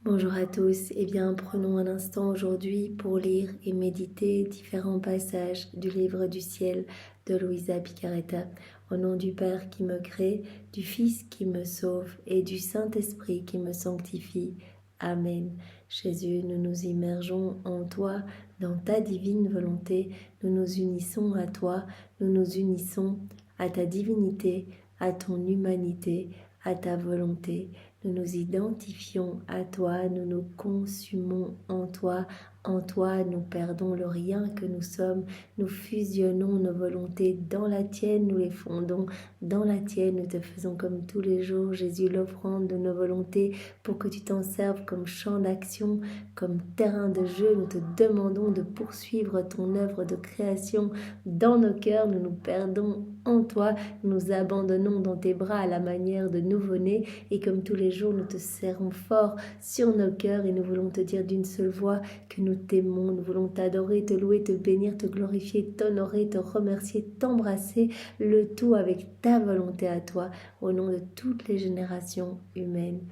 Bonjour à tous, prenons un instant aujourd'hui pour lire et méditer différents passages du livre du ciel de Luisa Picaretta. Au nom du Père qui me crée, du Fils qui me sauve et du Saint-Esprit qui me sanctifie. Amen. Jésus, nous nous immergeons en toi, dans ta divine volonté, nous nous unissons à toi, nous nous unissons à ta divinité, à ton humanité, à ta volonté. Nous nous identifions à toi, nous nous consumons en toi nous perdons le rien que nous sommes, nous fusionnons nos volontés dans la tienne, nous les fondons dans la tienne, nous te faisons comme tous les jours, Jésus, l'offrande de nos volontés pour que tu t'en serves comme champ d'action, comme terrain de jeu. Nous te demandons de poursuivre ton œuvre de création dans nos cœurs, nous nous perdons en toi, nous nous abandonnons dans tes bras à la manière de nouveau-nés et comme tous les jours, nous te serrons fort sur nos cœurs et nous voulons te dire d'une seule voix que nous t'aimons, nous voulons t'adorer, te louer, te bénir, te glorifier, t'honorer, te remercier, t'embrasser, le tout avec ta volonté à toi, au nom de toutes les générations humaines.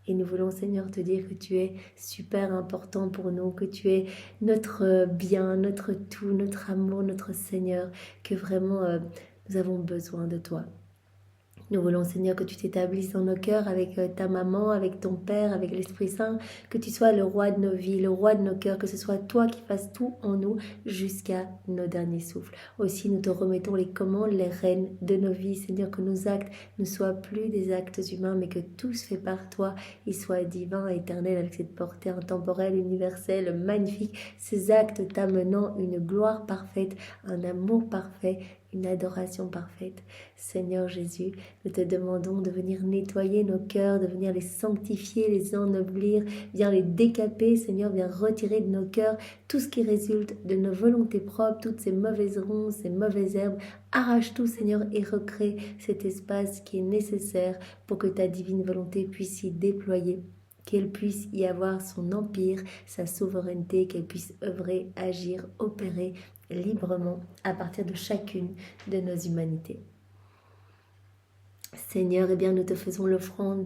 Et nous voulons, Seigneur, te dire que tu es super important pour nous, que tu es notre bien, notre tout, notre amour, notre Seigneur, que vraiment nous avons besoin de toi. Nous voulons, Seigneur, que tu t'établisses dans nos cœurs avec ta maman, avec ton Père, avec l'Esprit Saint, que tu sois le roi de nos vies, le roi de nos cœurs, que ce soit toi qui fasses tout en nous jusqu'à nos derniers souffles. Aussi, nous te remettons les commandes, les rênes de nos vies, Seigneur, que nos actes ne soient plus des actes humains, mais que tout se fait par toi, ils soient divins, éternels, avec cette portée intemporelle, universelle, magnifique, ces actes t'amenant une gloire parfaite, un amour parfait, une adoration parfaite. Seigneur Jésus, nous te demandons de venir nettoyer nos cœurs, de venir les sanctifier, les ennoblir, viens les décaper, Seigneur, viens retirer de nos cœurs tout ce qui résulte de nos volontés propres, toutes ces mauvaises ronces, ces mauvaises herbes. Arrache tout, Seigneur, et recrée cet espace qui est nécessaire pour que ta divine volonté puisse s'y déployer, qu'elle puisse y avoir son empire, sa souveraineté, qu'elle puisse œuvrer, agir, opérer librement à partir de chacune de nos humanités. Seigneur, nous te faisons l'offrande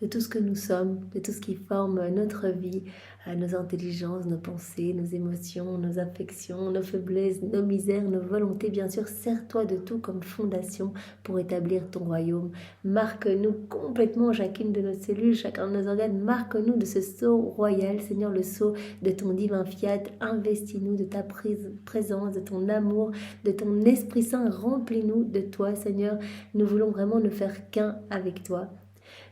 de tout ce que nous sommes, de tout ce qui forme notre vie, nos intelligences, nos pensées, nos émotions, nos affections, nos faiblesses, nos misères, nos volontés. Bien sûr, sers-toi de tout comme fondation pour établir ton royaume. Marque-nous complètement chacune de nos cellules, chacun de nos organes. Marque-nous de ce sceau royal, Seigneur, le sceau de ton divin fiat. Investis-nous de ta présence, de ton amour, de ton Esprit Saint. Remplis-nous de toi, Seigneur. Nous voulons vraiment ne faire qu'un avec toi.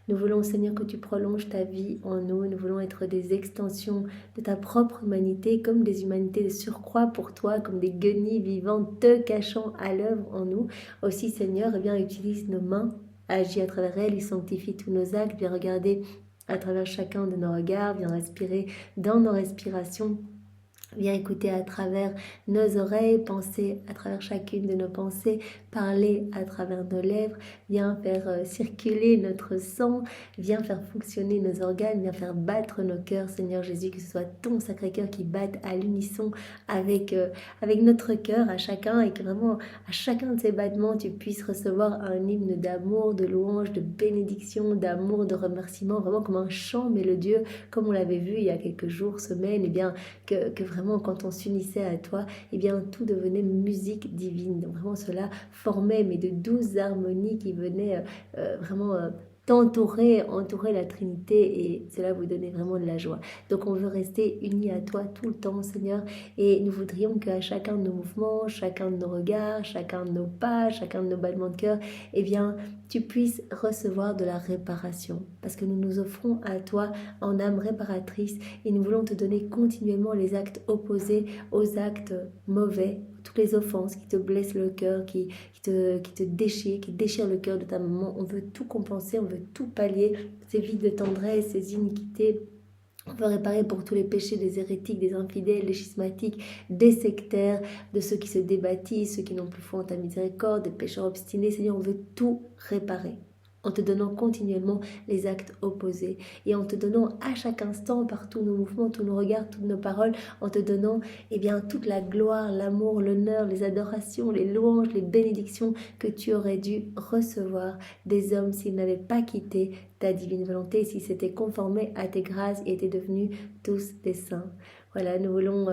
Nous voulons, Seigneur, que tu prolonges ta vie en nous. Nous voulons être des extensions de ta propre humanité, comme des humanités de surcroît pour toi, comme des guenilles vivantes te cachant à l'œuvre en nous. Aussi, Seigneur, utilise nos mains, agis à travers elles, il sanctifie tous nos actes, viens regarder à travers chacun de nos regards, viens respirer dans nos respirations. Viens écouter à travers nos oreilles, penser à travers chacune de nos pensées, parler à travers nos lèvres, viens faire circuler notre sang, viens faire fonctionner nos organes, viens faire battre nos cœurs, Seigneur Jésus, que ce soit ton Sacré-Cœur qui batte à l'unisson avec notre cœur à chacun et que vraiment à chacun de ces battements tu puisses recevoir un hymne d'amour, de louange, de bénédiction, d'amour, de remerciement, vraiment comme un chant mélodieux, comme on l'avait vu il y a quelques jours, semaines, que vraiment quand on s'unissait à toi, tout devenait musique divine. Donc vraiment cela formait de douces harmonies qui venaient entourer la Trinité et cela vous donnait vraiment de la joie. Donc on veut rester unis à toi tout le temps, Seigneur, et nous voudrions qu'à chacun de nos mouvements, chacun de nos regards, chacun de nos pas, chacun de nos battements de cœur, tu puisses recevoir de la réparation, parce que nous nous offrons à toi en âme réparatrice et nous voulons te donner continuellement les actes opposés aux actes mauvais, toutes les offenses qui te blessent le cœur, qui te déchirent, qui déchirent le cœur de ta maman. On veut tout compenser, on veut tout pallier, ces vides de tendresse, ces iniquités. On veut réparer pour tous les péchés des hérétiques, des infidèles, des schismatiques, des sectaires, de ceux qui se débattissent, ceux qui n'ont plus foi en ta miséricorde, des pécheurs obstinés. Seigneur, on veut tout réparer. en te donnant continuellement les actes opposés et en te donnant à chaque instant, par tous nos mouvements, tous nos regards, toutes nos paroles, en te donnant toute la gloire, l'amour, l'honneur, les adorations, les louanges, les bénédictions que tu aurais dû recevoir des hommes s'ils n'avaient pas quitté ta divine volonté, s'ils s'étaient conformés à tes grâces et étaient devenus tous des saints. Voilà, nous voulons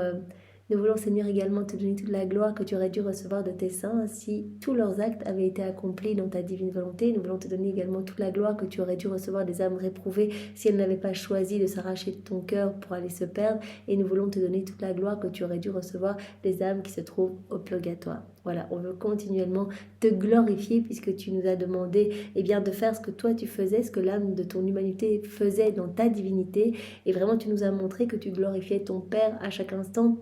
Seigneur également te donner toute la gloire que tu aurais dû recevoir de tes saints si tous leurs actes avaient été accomplis dans ta divine volonté. Nous voulons te donner également toute la gloire que tu aurais dû recevoir des âmes réprouvées si elles n'avaient pas choisi de s'arracher de ton cœur pour aller se perdre. Et nous voulons te donner toute la gloire que tu aurais dû recevoir des âmes qui se trouvent au purgatoire. Voilà, on veut continuellement te glorifier puisque tu nous as demandé de faire ce que toi tu faisais, ce que l'âme de ton humanité faisait dans ta divinité. Et vraiment tu nous as montré que tu glorifiais ton Père à chaque instant,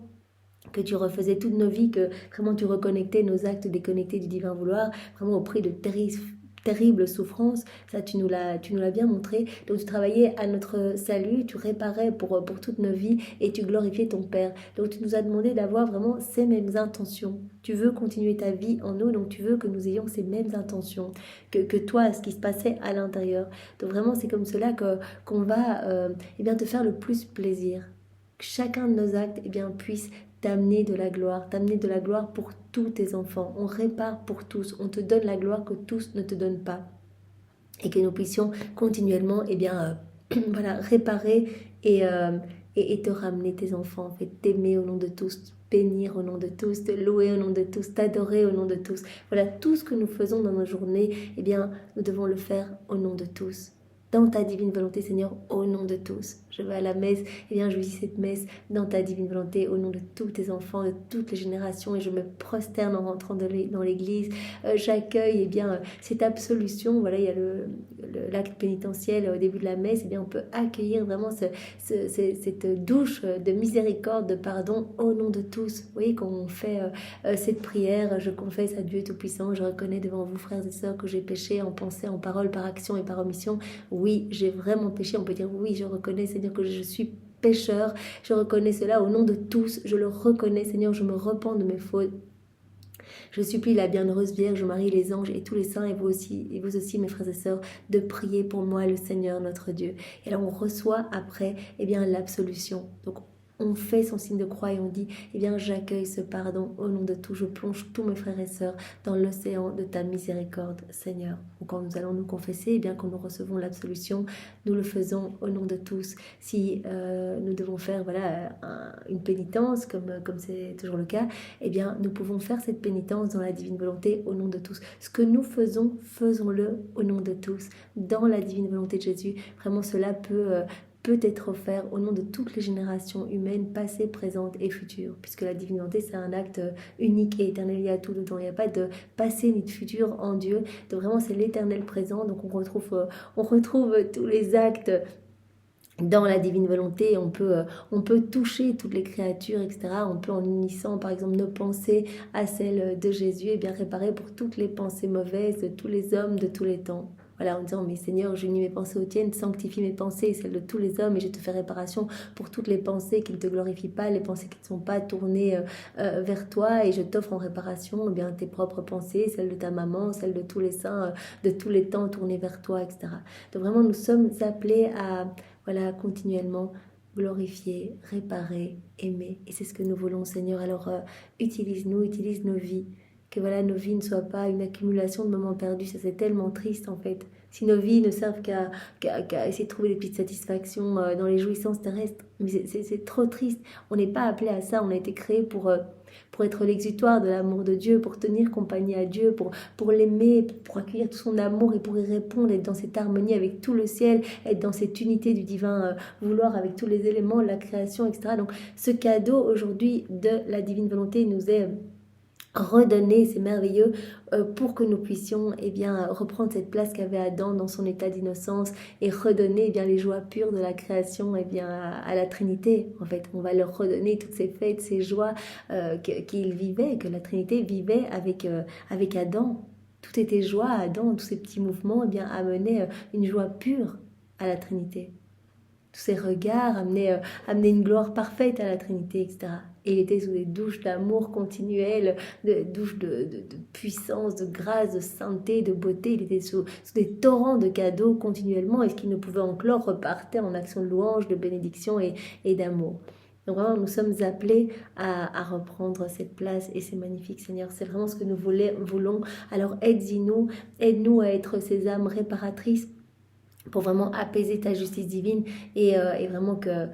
que tu refaisais toutes nos vies, que vraiment tu reconnectais nos actes déconnectés du divin vouloir, vraiment au prix de terribles souffrances. Ça tu nous l'as bien montré. Donc tu travaillais à notre salut, tu réparais pour toutes nos vies et tu glorifiais ton Père. Donc tu nous as demandé d'avoir vraiment ces mêmes intentions. Tu veux continuer ta vie en nous, donc tu veux que nous ayons ces mêmes intentions que toi, ce qui se passait à l'intérieur. Donc vraiment c'est comme cela qu'on va te faire le plus plaisir. Que chacun de nos actes puisse t'amener de la gloire pour tous tes enfants. On répare pour tous, on te donne la gloire que tous ne te donnent pas. Et que nous puissions continuellement réparer et te ramener tes enfants, en fait, t'aimer au nom de tous, bénir au nom de tous, te louer au nom de tous, t'adorer au nom de tous. Voilà, tout ce que nous faisons dans nos journées, nous devons le faire au nom de tous. Dans ta divine volonté, Seigneur, au nom de tous. Je vais à la messe, je vis cette messe dans ta divine volonté, au nom de tous tes enfants, de toutes les générations, et je me prosterne en rentrant dans l'église. J'accueille cette absolution. Voilà, il y a l'acte pénitentiel au début de la messe. On peut accueillir vraiment cette douche de miséricorde, de pardon, au nom de tous. Vous voyez, quand on fait cette prière, je confesse à Dieu Tout-Puissant, je reconnais devant vous, frères et sœurs, que j'ai péché en pensée, en parole, par action et par omission. Oui, j'ai vraiment péché. On peut dire oui, je reconnais, Seigneur, que je suis pécheur. Je reconnais cela au nom de tous. Je le reconnais, Seigneur, je me repens de mes fautes. Je supplie la bienheureuse Vierge Marie, les anges et tous les saints, et vous aussi, mes frères et sœurs, de prier pour moi, le Seigneur, notre Dieu. Et là, on reçoit après, l'absolution. Donc, on fait son signe de croix et on dit, j'accueille ce pardon au nom de tout. Je plonge tous mes frères et sœurs dans l'océan de ta miséricorde, Seigneur. Ou quand nous allons nous confesser, quand nous recevons l'absolution, nous le faisons au nom de tous. Si nous devons faire une pénitence, comme c'est toujours le cas, nous pouvons faire cette pénitence dans la divine volonté au nom de tous. Ce que nous faisons, faisons-le au nom de tous, dans la divine volonté de Jésus. Vraiment, cela peut être offert au nom de toutes les générations humaines, passées, présentes et futures, puisque la divine volonté, c'est un acte unique et éternel, il y a tout dedans, il n'y a pas de passé ni de futur en Dieu, donc vraiment c'est l'éternel présent, donc on retrouve tous les actes dans la divine volonté. On peut toucher toutes les créatures, etc. On peut, en unissant par exemple nos pensées à celles de Jésus, réparer pour toutes les pensées mauvaises de tous les hommes de tous les temps. Voilà, en disant, mais Seigneur, j'unis mes pensées aux tiennes, sanctifie mes pensées et celles de tous les hommes, et je te fais réparation pour toutes les pensées qui ne te glorifient pas, les pensées qui ne sont pas tournées vers toi, et je t'offre en réparation tes propres pensées, celles de ta maman, celles de tous les saints, de tous les temps tournées vers toi, etc. Donc vraiment, nous sommes appelés à continuellement glorifier, réparer, aimer, et c'est ce que nous voulons, Seigneur. Alors utilise nos vies, que nos vies ne soient pas une accumulation de moments perdus. Ça, c'est tellement triste en fait. Si nos vies ne servent qu'à essayer de trouver des petites satisfactions dans les jouissances terrestres, mais c'est trop triste. On n'est pas appelé à ça. On a été créé pour être l'exutoire de l'amour de Dieu, pour tenir compagnie à Dieu, pour l'aimer, pour accueillir tout son amour et pour y répondre, être dans cette harmonie avec tout le ciel, être dans cette unité du divin vouloir avec tous les éléments, la création, etc. Donc ce cadeau aujourd'hui de la divine volonté nous est redonner, c'est merveilleux, pour que nous puissions reprendre cette place qu'avait Adam dans son état d'innocence et redonner les joies pures de la création à la Trinité. En fait, on va leur redonner toutes ces fêtes, ces joies qu'il vivait, que la Trinité vivait avec Adam. Tout était joie à Adam, tous ces petits mouvements amenaient une joie pure à la Trinité. Tous ces regards amenaient une gloire parfaite à la Trinité, etc. Et il était sous des douches d'amour continuel, de douches de puissance, de grâce, de sainteté, de beauté. Il était sous des torrents de cadeaux continuellement. Et ce qu'il ne pouvait encore repartait en action de louange, de bénédiction et d'amour. Donc vraiment, nous sommes appelés à reprendre cette place et c'est magnifique, Seigneur. C'est vraiment ce que nous voulons. Alors aide-nous à être ces âmes réparatrices pour vraiment apaiser ta justice divine et vraiment que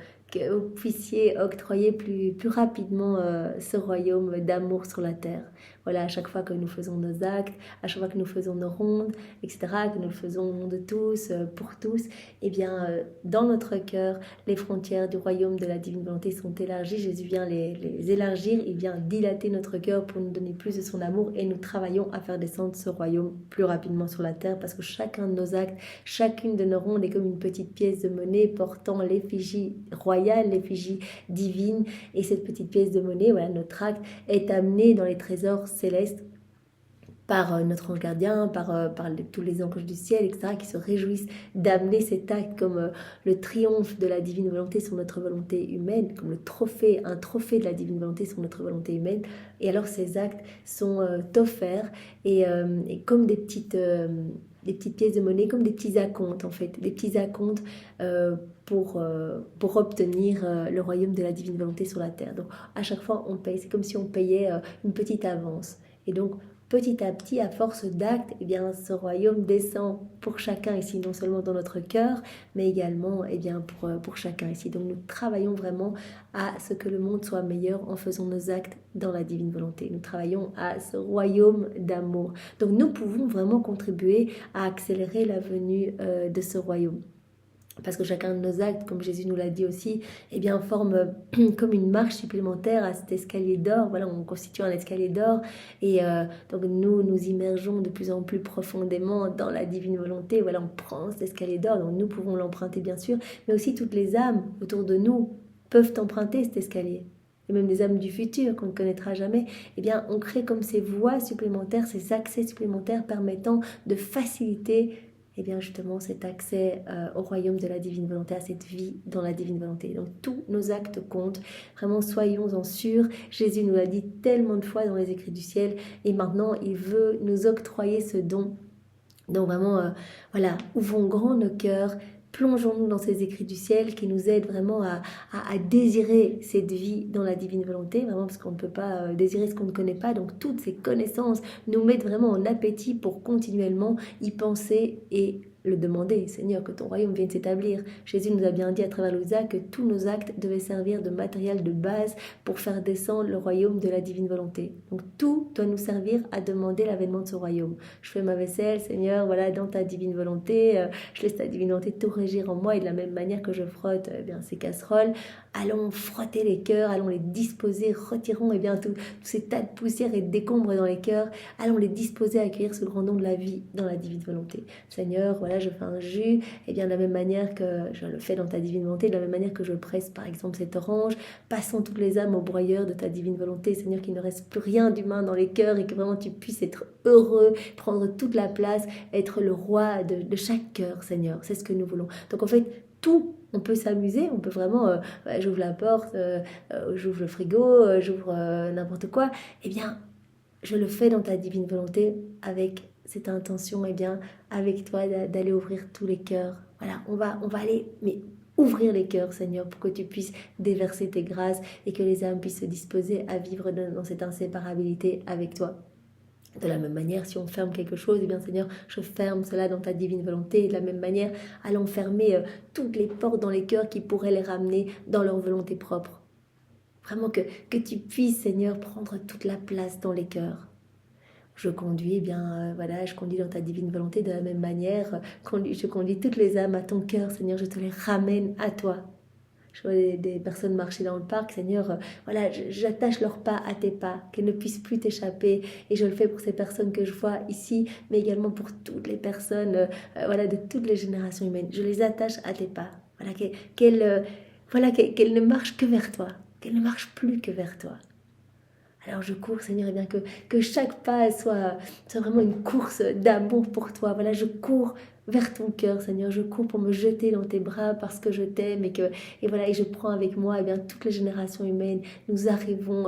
vous puissiez octroyer plus rapidement ce royaume d'amour sur la terre. Voilà, à chaque fois que nous faisons nos actes, à chaque fois que nous faisons nos rondes, etc., que nous le faisons au nom de tous, pour tous, eh bien, dans notre cœur, les frontières du royaume de la divine volonté sont élargies. Jésus vient les élargir, il vient dilater notre cœur pour nous donner plus de son amour et nous travaillons à faire descendre ce royaume plus rapidement sur la terre parce que chacun de nos actes, chacune de nos rondes est comme une petite pièce de monnaie portant l'effigie royale, l'effigie divine et cette petite pièce de monnaie, voilà, notre acte est amené dans les trésors célestes par notre ange gardien, par tous les anges du ciel, etc., qui se réjouissent d'amener cet acte comme le triomphe de la divine volonté sur notre volonté humaine, comme un trophée de la divine volonté sur notre volonté humaine. Et alors ces actes sont offerts et comme des petites pièces de monnaie, comme des petits acomptes en fait, des petits acomptes pour obtenir le royaume de la divine volonté sur la terre. Donc à chaque fois on paye, c'est comme si on payait une petite avance. Et donc petit à petit, à force d'actes, eh bien, ce royaume descend pour chacun ici, non seulement dans notre cœur, mais également eh bien, pour chacun ici. Donc nous travaillons vraiment à ce que le monde soit meilleur en faisant nos actes dans la divine volonté. Nous travaillons à ce royaume d'amour. Donc nous pouvons vraiment contribuer à accélérer la venue de ce royaume. Parce que chacun de nos actes, comme Jésus nous l'a dit aussi, eh bien, forme comme une marche supplémentaire à cet escalier d'or. Voilà, on constitue un escalier d'or et donc nous immergeons de plus en plus profondément dans la divine volonté. Voilà, on prend cet escalier d'or, donc nous pouvons l'emprunter bien sûr, mais aussi toutes les âmes autour de nous peuvent emprunter cet escalier. Et même des âmes du futur qu'on ne connaîtra jamais, eh bien, on crée comme ces voies supplémentaires, ces accès supplémentaires permettant de faciliter eh bien justement cet accès au royaume de la divine volonté, à cette vie dans la divine volonté. Donc tous nos actes comptent, vraiment soyons-en sûrs. Jésus nous l'a dit tellement de fois dans les écrits du ciel et maintenant il veut nous octroyer ce don. Donc vraiment, voilà, ouvrons grand nos cœurs, plongeons-nous dans ces écrits du ciel qui nous aident vraiment à désirer cette vie dans la divine volonté, vraiment parce qu'on ne peut pas désirer ce qu'on ne connaît pas. Donc toutes ces connaissances nous mettent vraiment en appétit pour continuellement y penser et le demander. Seigneur, que ton royaume vienne s'établir. Jésus nous a bien dit à travers Louisa que tous nos actes devaient servir de matériel de base pour faire descendre le royaume de la divine volonté. Donc tout doit nous servir à demander l'avènement de ce royaume. Je fais ma vaisselle, Seigneur, voilà, dans ta divine volonté, je laisse ta divine volonté tout régir en moi et de la même manière que je frotte bien, ces casseroles, allons frotter les cœurs, allons les disposer, retirons bien, tous ces tas de poussière et de décombres dans les cœurs, allons les disposer à accueillir ce grand don de la vie dans la divine volonté. Seigneur, voilà, je fais un jus, et bien de la même manière que je le fais dans ta divine volonté, de la même manière que je presse par exemple cette orange, passons toutes les âmes au broyeur de ta divine volonté, Seigneur, qu'il ne reste plus rien d'humain dans les cœurs et que vraiment tu puisses être heureux, prendre toute la place, être le roi de chaque cœur, Seigneur, c'est ce que nous voulons. Donc en fait, tout, on peut s'amuser, on peut vraiment, j'ouvre la porte, j'ouvre le frigo, j'ouvre n'importe quoi, eh bien, je le fais dans ta divine volonté avec cette intention, bien, avec toi, d'aller ouvrir tous les cœurs. Voilà, on va aller, mais ouvrir les cœurs, Seigneur, pour que tu puisses déverser tes grâces et que les âmes puissent se disposer à vivre dans cette inséparabilité avec toi. De la même manière, si on ferme quelque chose, eh bien Seigneur, je ferme cela dans ta divine volonté. Et de la même manière, allons fermer toutes les portes dans les cœurs qui pourraient les ramener dans leur volonté propre. Vraiment que tu puisses, Seigneur, prendre toute la place dans les cœurs. Je conduis, voilà, je conduis dans ta divine volonté de la même manière. Je conduis toutes les âmes à ton cœur, Seigneur, je te les ramène à toi. Je vois des personnes marcher dans le parc, Seigneur, voilà, j'attache leurs pas à tes pas, qu'elles ne puissent plus t'échapper. Et je le fais pour ces personnes que je vois ici, mais également pour toutes les personnes, voilà, de toutes les générations humaines. Je les attache à tes pas, voilà, qu'elles ne marchent que vers toi, qu'elles ne marchent plus que vers toi. Alors je cours, Seigneur, et bien que chaque pas soit vraiment une course d'amour pour toi. Voilà, je cours vers ton cœur, Seigneur. Je cours pour me jeter dans tes bras parce que je t'aime et voilà, et je prends avec moi eh bien, toutes les générations humaines. Nous arrivons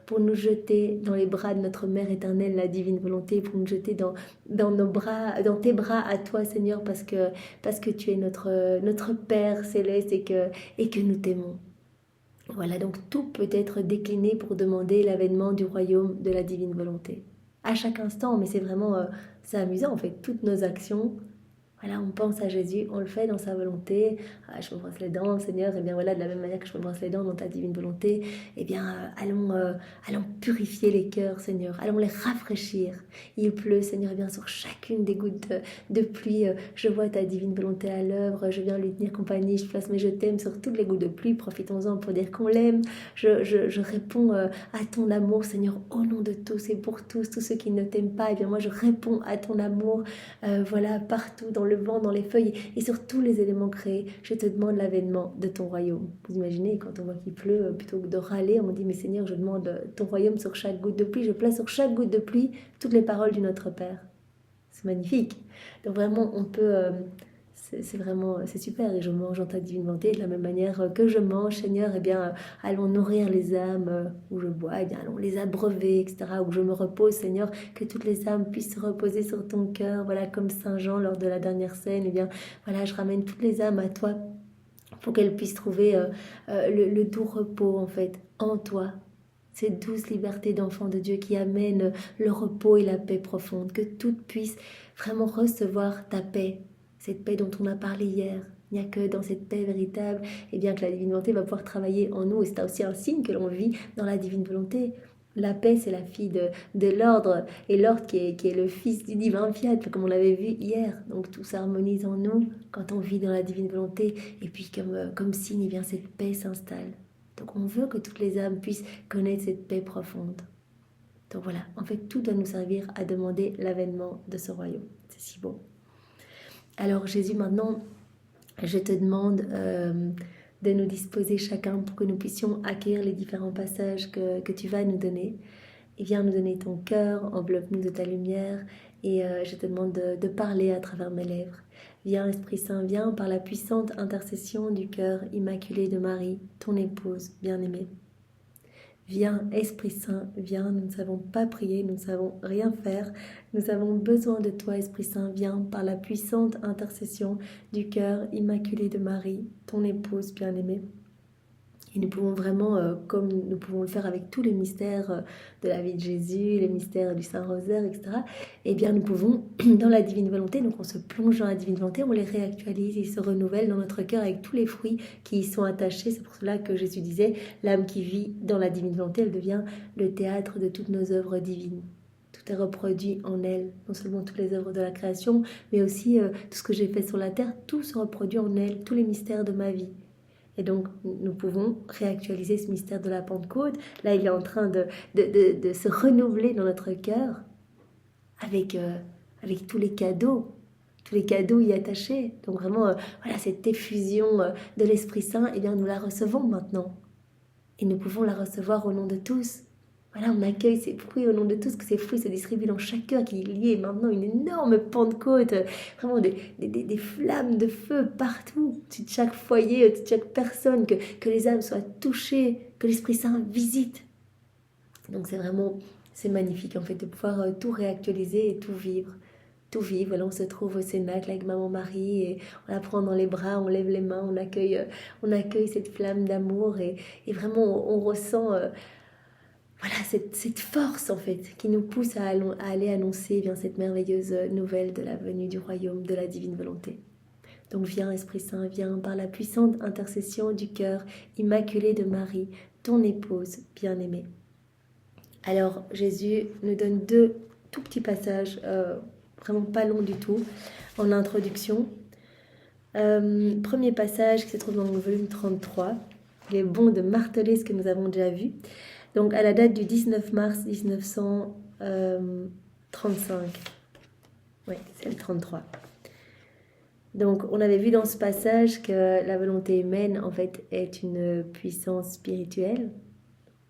pour nous jeter dans les bras de notre Mère éternelle, la divine volonté, pour nous jeter dans nos bras, dans tes bras à toi, Seigneur, parce que tu es notre Père céleste et que nous t'aimons. Voilà, donc tout peut être décliné pour demander l'avènement du royaume de la divine volonté. À chaque instant, mais c'est vraiment, c'est amusant en fait, toutes nos actions. Voilà, on pense à Jésus, on le fait dans sa volonté. Ah, je me brosse les dents, Seigneur, et bien voilà, de la même manière que je me brosse les dents dans ta divine volonté, eh bien, allons purifier les cœurs, Seigneur, allons les rafraîchir. Il pleut, Seigneur, et bien sur chacune des gouttes de pluie, je vois ta divine volonté à l'œuvre, je viens lui tenir compagnie, je place mes je t'aime sur toutes les gouttes de pluie, profitons-en pour dire qu'on l'aime. Je réponds à ton amour, Seigneur, au nom de tous et pour tous ceux qui ne t'aiment pas, et bien moi je réponds à ton amour, voilà, partout dans le vent, dans les feuilles et sur tous les éléments créés. Je te demande l'avènement de ton royaume. Vous imaginez, quand on voit qu'il pleut, plutôt que de râler, on dit, mais Seigneur, je demande ton royaume sur chaque goutte de pluie. Je place sur chaque goutte de pluie toutes les paroles du Notre Père. C'est magnifique. Donc vraiment, on peut... c'est super, et je mange en ta divine volonté de la même manière que je mange, Seigneur, eh bien, allons nourrir les âmes où je bois, eh bien, allons les abreuver, etc., où je me repose, Seigneur, que toutes les âmes puissent se reposer sur ton cœur, voilà, comme Saint Jean lors de la dernière scène, eh bien, voilà, je ramène toutes les âmes à toi pour qu'elles puissent trouver le doux repos, en fait, en toi, cette douce liberté d'enfant de Dieu qui amène le repos et la paix profonde, que toutes puissent vraiment recevoir ta paix, cette paix dont on a parlé hier. Il n'y a que dans cette paix véritable eh bien, que la divine volonté va pouvoir travailler en nous. Et c'est aussi un signe que l'on vit dans la divine volonté. La paix, c'est la fille de l'ordre, et l'ordre qui est le fils du divin fiat, comme on l'avait vu hier. Donc tout s'harmonise en nous quand on vit dans la divine volonté. Et puis comme signe, eh bien, cette paix s'installe. Donc on veut que toutes les âmes puissent connaître cette paix profonde. Donc voilà, en fait, tout doit nous servir à demander l'avènement de ce royaume. C'est si beau. Alors Jésus, maintenant, je te demande de nous disposer chacun pour que nous puissions accueillir les différents passages que tu vas nous donner. Et viens nous donner ton cœur, enveloppe-nous de ta lumière, et je te demande de parler à travers mes lèvres. Viens, Esprit Saint, viens par la puissante intercession du cœur immaculé de Marie, ton épouse bien-aimée. Viens, Esprit Saint, viens, nous ne savons pas prier, nous ne savons rien faire. Nous avons besoin de toi, Esprit Saint, viens par la puissante intercession du cœur immaculé de Marie, ton épouse bien-aimée. Et nous pouvons vraiment, comme nous pouvons le faire avec tous les mystères de la vie de Jésus, les mystères du Saint-Rosaire, etc., eh bien nous pouvons, dans la divine volonté, donc on se plonge dans la divine volonté, on les réactualise, ils se renouvellent dans notre cœur avec tous les fruits qui y sont attachés. C'est pour cela que Jésus disait, l'âme qui vit dans la divine volonté, elle devient le théâtre de toutes nos œuvres divines. Tout est reproduit en elle, non seulement toutes les œuvres de la création, mais aussi tout ce que j'ai fait sur la terre, tout se reproduit en elle, tous les mystères de ma vie. Et donc, nous pouvons réactualiser ce mystère de la Pentecôte. Là, il est en train de se renouveler dans notre cœur avec tous les cadeaux y attachés. Donc vraiment, voilà, cette effusion de l'Esprit Saint, eh bien, nous la recevons maintenant. Et nous pouvons la recevoir au nom de tous. Voilà, on accueille ces fruits au nom de tous, que ces fruits se distribuent dans chaque cœur, qu'il y ait maintenant une énorme Pentecôte, vraiment des flammes de feu partout, au-dessus de chaque foyer, au-dessus de chaque personne, que les âmes soient touchées, que l'Esprit Saint visite. Donc c'est magnifique en fait de pouvoir tout réactualiser et tout vivre. Tout vivre, voilà, on se trouve au Cénacle avec Maman Marie et on la prend dans les bras, on lève les mains, on accueille cette flamme d'amour et vraiment on ressent... voilà, cette force en fait qui nous pousse à aller annoncer eh bien, cette merveilleuse nouvelle de la venue du royaume de la divine volonté. Donc viens Esprit Saint, viens par la puissante intercession du cœur immaculé de Marie, ton épouse bien-aimée. Alors Jésus nous donne deux tout petits passages, vraiment pas longs du tout, en introduction. Premier passage qui se trouve dans le volume 33. Il est bon de marteler ce que nous avons déjà vu. Donc à la date du 19 mars 1935. Oui, c'est le 33. Donc on avait vu dans ce passage que la volonté humaine en fait est une puissance spirituelle.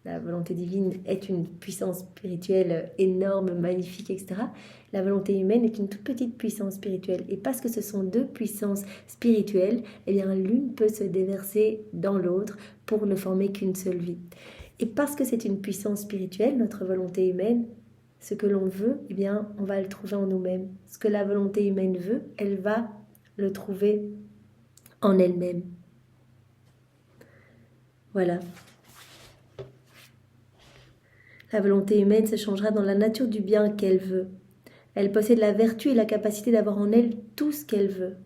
la volonté divine est une puissance spirituelle énorme, magnifique, etc. La volonté humaine est une toute petite puissance spirituelle. Et parce que ce sont deux puissances spirituelles, eh bien l'une peut se déverser dans l'autre pour ne former qu'une seule vie. Et parce que c'est une puissance spirituelle, notre volonté humaine, ce que l'on veut, eh bien on va le trouver en nous-mêmes. Ce que la volonté humaine veut, elle va le trouver en elle-même. Voilà. La volonté humaine se changera dans la nature du bien qu'elle veut. Elle possède la vertu et la capacité d'avoir en elle tout ce qu'elle veut.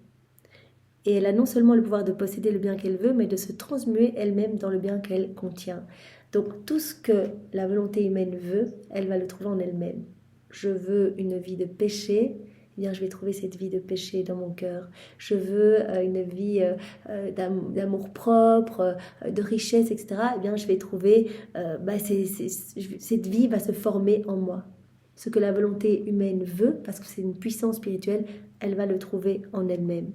Et elle a non seulement le pouvoir de posséder le bien qu'elle veut, mais de se transmuer elle-même dans le bien qu'elle contient. Donc tout ce que la volonté humaine veut, elle va le trouver en elle-même. Je veux une vie de péché, eh bien je vais trouver cette vie de péché dans mon cœur. Je veux une vie d'amour-propre, de richesse, etc. Eh bien je vais trouver, cette vie va se former en moi. Ce que la volonté humaine veut, parce que c'est une puissance spirituelle, elle va le trouver en elle-même.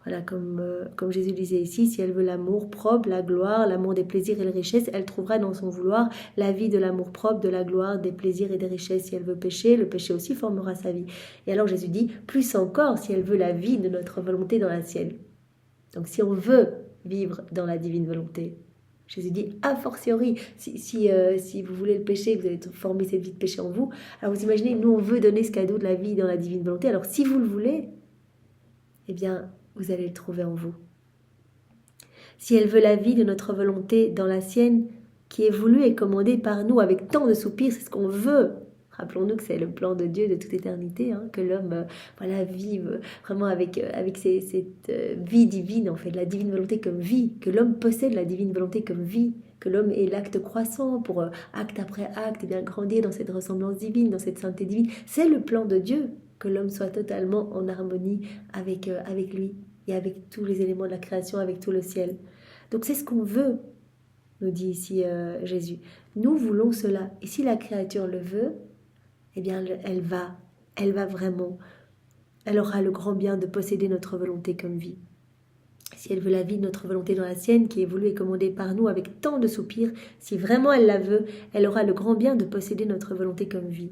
Voilà, comme Jésus disait ici, si elle veut l'amour propre, la gloire, l'amour des plaisirs et les richesses, elle trouvera dans son vouloir la vie de l'amour propre, de la gloire, des plaisirs et des richesses. Si elle veut pécher, le péché aussi formera sa vie. Et alors Jésus dit, plus encore, si elle veut la vie de notre volonté dans la sienne. Donc si on veut vivre dans la divine volonté, Jésus dit, a fortiori, si vous voulez le péché, vous allez former cette vie de péché en vous. Alors vous imaginez, nous on veut donner ce cadeau de la vie dans la divine volonté. Alors si vous le voulez, eh bien, vous allez le trouver en vous. Si elle veut la vie de notre volonté dans la sienne, qui est voulue et commandée par nous avec tant de soupirs, c'est ce qu'on veut. Rappelons-nous que c'est le plan de Dieu de toute éternité, que l'homme vive vraiment avec cette vie divine, en fait, la divine volonté comme vie, que l'homme possède la divine volonté comme vie, que l'homme ait l'acte croissant pour acte après acte, et bien grandir dans cette ressemblance divine, dans cette sainteté divine. C'est le plan de Dieu, que l'homme soit totalement en harmonie avec lui et avec tous les éléments de la création, avec tout le ciel. Donc c'est ce qu'on veut, nous dit ici Jésus. Nous voulons cela. Et si la créature le veut, eh bien elle va vraiment, elle aura le grand bien de posséder notre volonté comme vie. Si elle veut la vie de notre volonté dans la sienne, qui est voulue et commandée par nous avec tant de soupirs, si vraiment elle la veut, elle aura le grand bien de posséder notre volonté comme vie.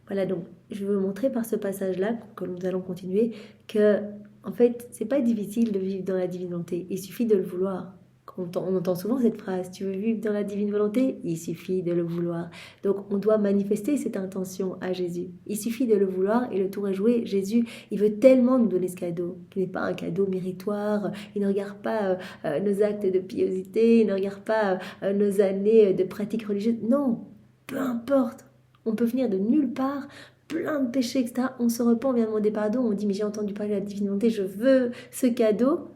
Voilà, donc je veux vous montrer par ce passage-là, que nous allons continuer, que en fait, c'est pas difficile de vivre dans la divine volonté. Il suffit de le vouloir. On entend souvent cette phrase, tu veux vivre dans la divine volonté? Il suffit de le vouloir. Donc on doit manifester cette intention à Jésus. Il suffit de le vouloir et le tour est joué. Jésus, il veut tellement nous donner ce cadeau, qui n'est pas un cadeau méritoire. Il ne regarde pas nos actes de piosité, il ne regarde pas nos années de pratique religieuse. Non, peu importe. On peut venir de nulle part, plein de péchés, etc. On se repent, on vient demander pardon, on dit mais j'ai entendu parler de la divine volonté, je veux ce cadeau.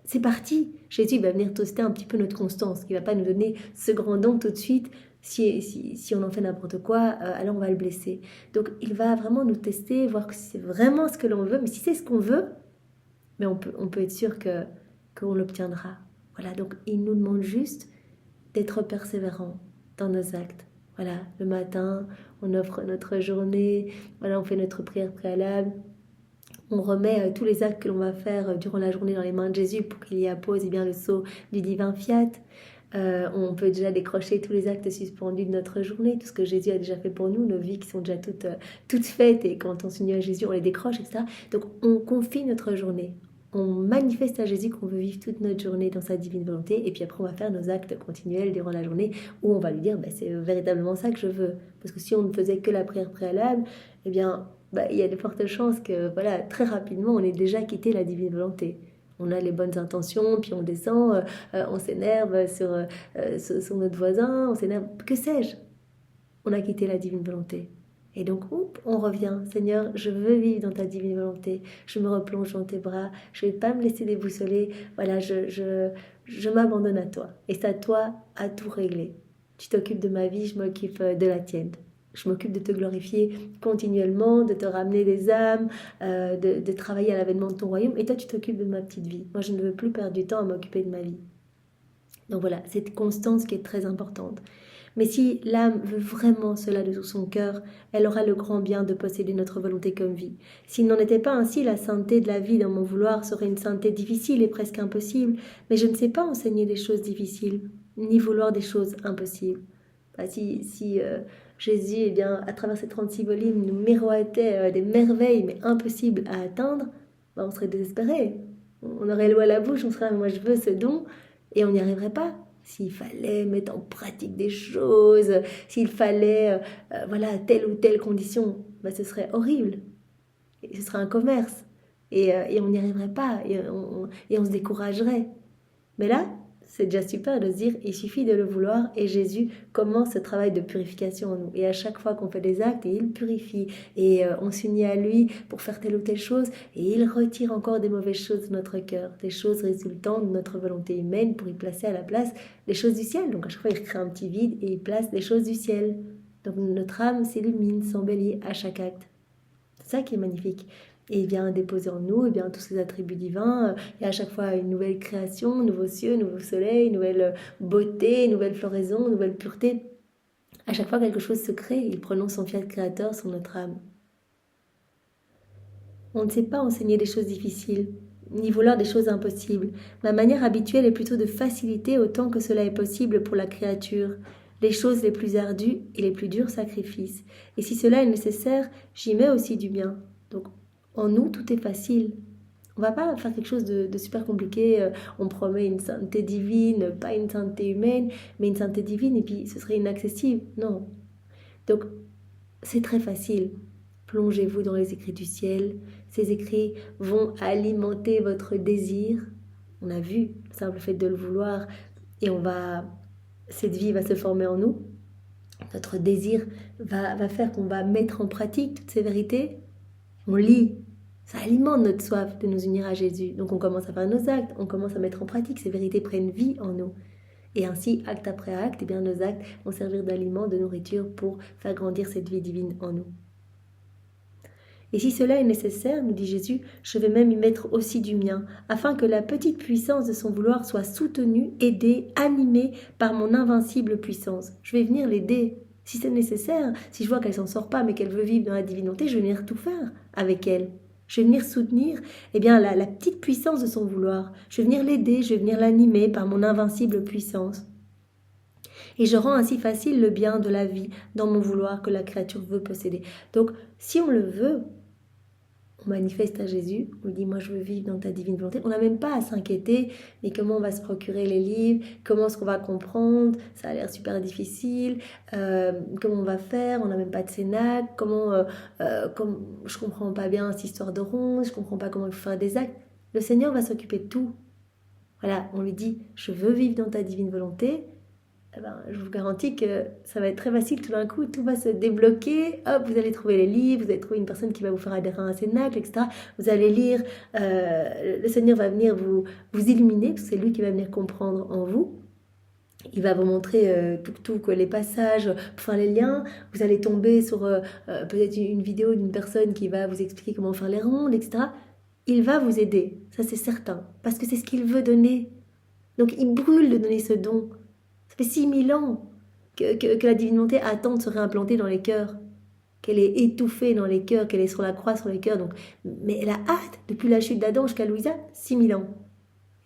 C'est parti. Jésus va venir tester un petit peu notre constance. Il ne va pas nous donner ce grand don tout de suite. Si on en fait n'importe quoi, alors on va le blesser. Donc il va vraiment nous tester, voir que c'est vraiment ce que l'on veut. Mais si c'est ce qu'on veut, mais on peut être sûr qu'on l'obtiendra. Voilà, donc il nous demande juste d'être persévérants dans nos actes. Voilà, le matin, on offre notre journée, voilà, on fait notre prière préalable. On remet tous les actes que l'on va faire durant la journée dans les mains de Jésus pour qu'il y appose bien le sceau du divin fiat. On peut déjà décrocher tous les actes suspendus de notre journée, tout ce que Jésus a déjà fait pour nous, nos vies qui sont déjà toutes faites, et quand on s'unit à Jésus, on les décroche, etc. Donc on confie notre journée. On manifeste à Jésus qu'on veut vivre toute notre journée dans sa divine volonté, et puis après on va faire nos actes continuels durant la journée où on va lui dire c'est véritablement ça que je veux. Parce que si on ne faisait que la prière préalable, eh bien il y a de fortes chances que très rapidement on ait déjà quitté la divine volonté. On a les bonnes intentions, puis on descend, on s'énerve sur notre voisin, on s'énerve, que sais-je. On a quitté la divine volonté. Et donc, on revient. Seigneur, je veux vivre dans ta divine volonté. Je me replonge dans tes bras. Je ne vais pas me laisser déboussoler. Voilà, je m'abandonne à toi. Et c'est à toi à tout régler. Tu t'occupes de ma vie, je m'occupe de la tienne. Je m'occupe de te glorifier continuellement, de te ramener des âmes, de travailler à l'avènement de ton royaume. Et toi, tu t'occupes de ma petite vie. Moi, je ne veux plus perdre du temps à m'occuper de ma vie. Donc voilà, cette constance qui est très importante. Mais si l'âme veut vraiment cela de tout son cœur, elle aura le grand bien de posséder notre volonté comme vie. S'il n'en était pas ainsi, la sainteté de la vie dans mon vouloir serait une sainteté difficile et presque impossible. Mais je ne sais pas enseigner des choses difficiles. ni vouloir des choses impossibles. Si Jésus, eh bien, à travers ces 36 volumes, nous miroitait des merveilles, mais impossibles à atteindre, on serait désespéré. On aurait l'eau à la bouche, on serait, moi je veux ce don, et on n'y arriverait pas. S'il fallait mettre en pratique des choses, s'il fallait, voilà, telle ou telle condition, ce serait horrible. Et ce serait un commerce. Et on n'y arriverait pas, et on se découragerait. Mais là, c'est déjà super de se dire, il suffit de le vouloir et Jésus commence ce travail de purification en nous. Et à chaque fois qu'on fait des actes, et il purifie, et on s'unit à lui pour faire telle ou telle chose, et il retire encore des mauvaises choses de notre cœur, des choses résultant de notre volonté humaine pour y placer à la place les choses du ciel. Donc à chaque fois, il crée un petit vide et il place des choses du ciel. Donc notre âme s'illumine, s'embellit à chaque acte. C'est ça qui est magnifique. Et il vient déposer en nous tous ces attributs divins. Et à chaque fois, une nouvelle création, nouveaux cieux, nouveau soleil, nouvelle beauté, nouvelle floraison, nouvelle pureté. À chaque fois, quelque chose se crée. Il prononce son fiat créateur sur notre âme. On ne sait pas enseigner des choses difficiles, ni vouloir des choses impossibles. Ma manière habituelle est plutôt de faciliter autant que cela est possible pour la créature les choses les plus ardues et les plus durs sacrifices. Et si cela est nécessaire, j'y mets aussi du bien. Donc, en nous, tout est facile. On ne va pas faire quelque chose de super compliqué. On promet une sainteté divine, pas une sainteté humaine, mais une sainteté divine, et puis ce serait inaccessible. Non. Donc, c'est très facile. Plongez-vous dans les écrits du ciel. Ces écrits vont alimenter votre désir. On a vu le simple fait de le vouloir, et cette vie va se former en nous. Notre désir va faire qu'on va mettre en pratique toutes ces vérités. On lit, ça alimente notre soif de nous unir à Jésus. Donc on commence à faire nos actes, on commence à mettre en pratique, ces vérités prennent vie en nous. Et ainsi, acte après acte, nos actes vont servir d'aliment, de nourriture pour faire grandir cette vie divine en nous. Et si cela est nécessaire, nous dit Jésus, je vais même y mettre aussi du mien, afin que la petite puissance de son vouloir soit soutenue, aidée, animée par mon invincible puissance. Je vais venir l'aider. Si c'est nécessaire, si je vois qu'elle s'en sort pas, mais qu'elle veut vivre dans la divinité, je vais venir tout faire avec elle. Je vais venir soutenir la petite puissance de son vouloir. Je vais venir l'aider, je vais venir l'animer par mon invincible puissance. Et je rends ainsi facile le bien de la vie dans mon vouloir que la créature veut posséder. Donc, si on le veut, on manifeste à Jésus, on lui dit, moi je veux vivre dans ta divine volonté. On n'a même pas à s'inquiéter, mais comment on va se procurer les livres, comment est-ce qu'on va comprendre, ça a l'air super difficile, comment on va faire, on n'a même pas de cénacle, je comprends pas bien cette histoire de ronde, je comprends pas comment il faut faire des actes. Le Seigneur va s'occuper de tout. Voilà, on lui dit, je veux vivre dans ta divine volonté. Je vous garantis que ça va être très facile, tout d'un coup, tout va se débloquer, hop, vous allez trouver les livres, vous allez trouver une personne qui va vous faire adhérer à un cénacle, etc. Vous allez lire, le Seigneur va venir vous illuminer, parce que c'est lui qui va venir comprendre en vous. Il va vous montrer les passages, pour faire les liens. Vous allez tomber sur peut-être une vidéo d'une personne qui va vous expliquer comment faire les rondes, etc. Il va vous aider, ça c'est certain, parce que c'est ce qu'il veut donner. Donc il brûle de donner ce don. Ça fait 6000 ans que la divine volonté attend de se réimplanter dans les cœurs, qu'elle est étouffée dans les cœurs, qu'elle est sur la croix, sur les cœurs. Donc, mais elle a hâte, depuis la chute d'Adam jusqu'à Louisa, 6000 ans.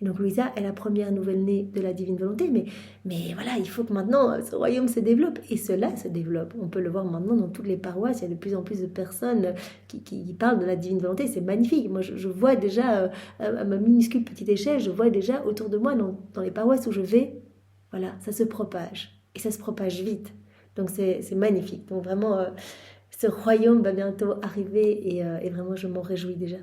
Et donc Louisa est la première nouvelle-née de la divine volonté. Mais voilà, il faut que maintenant ce royaume se développe. Et cela se développe. On peut le voir maintenant dans toutes les paroisses. Il y a de plus en plus de personnes qui parlent de la divine volonté. C'est magnifique. Moi, je vois déjà, à ma minuscule petite échelle, je vois déjà autour de moi, dans les paroisses où je vais, voilà, ça se propage. Et ça se propage vite. Donc c'est magnifique. Donc vraiment, ce royaume va bientôt arriver et vraiment je m'en réjouis déjà.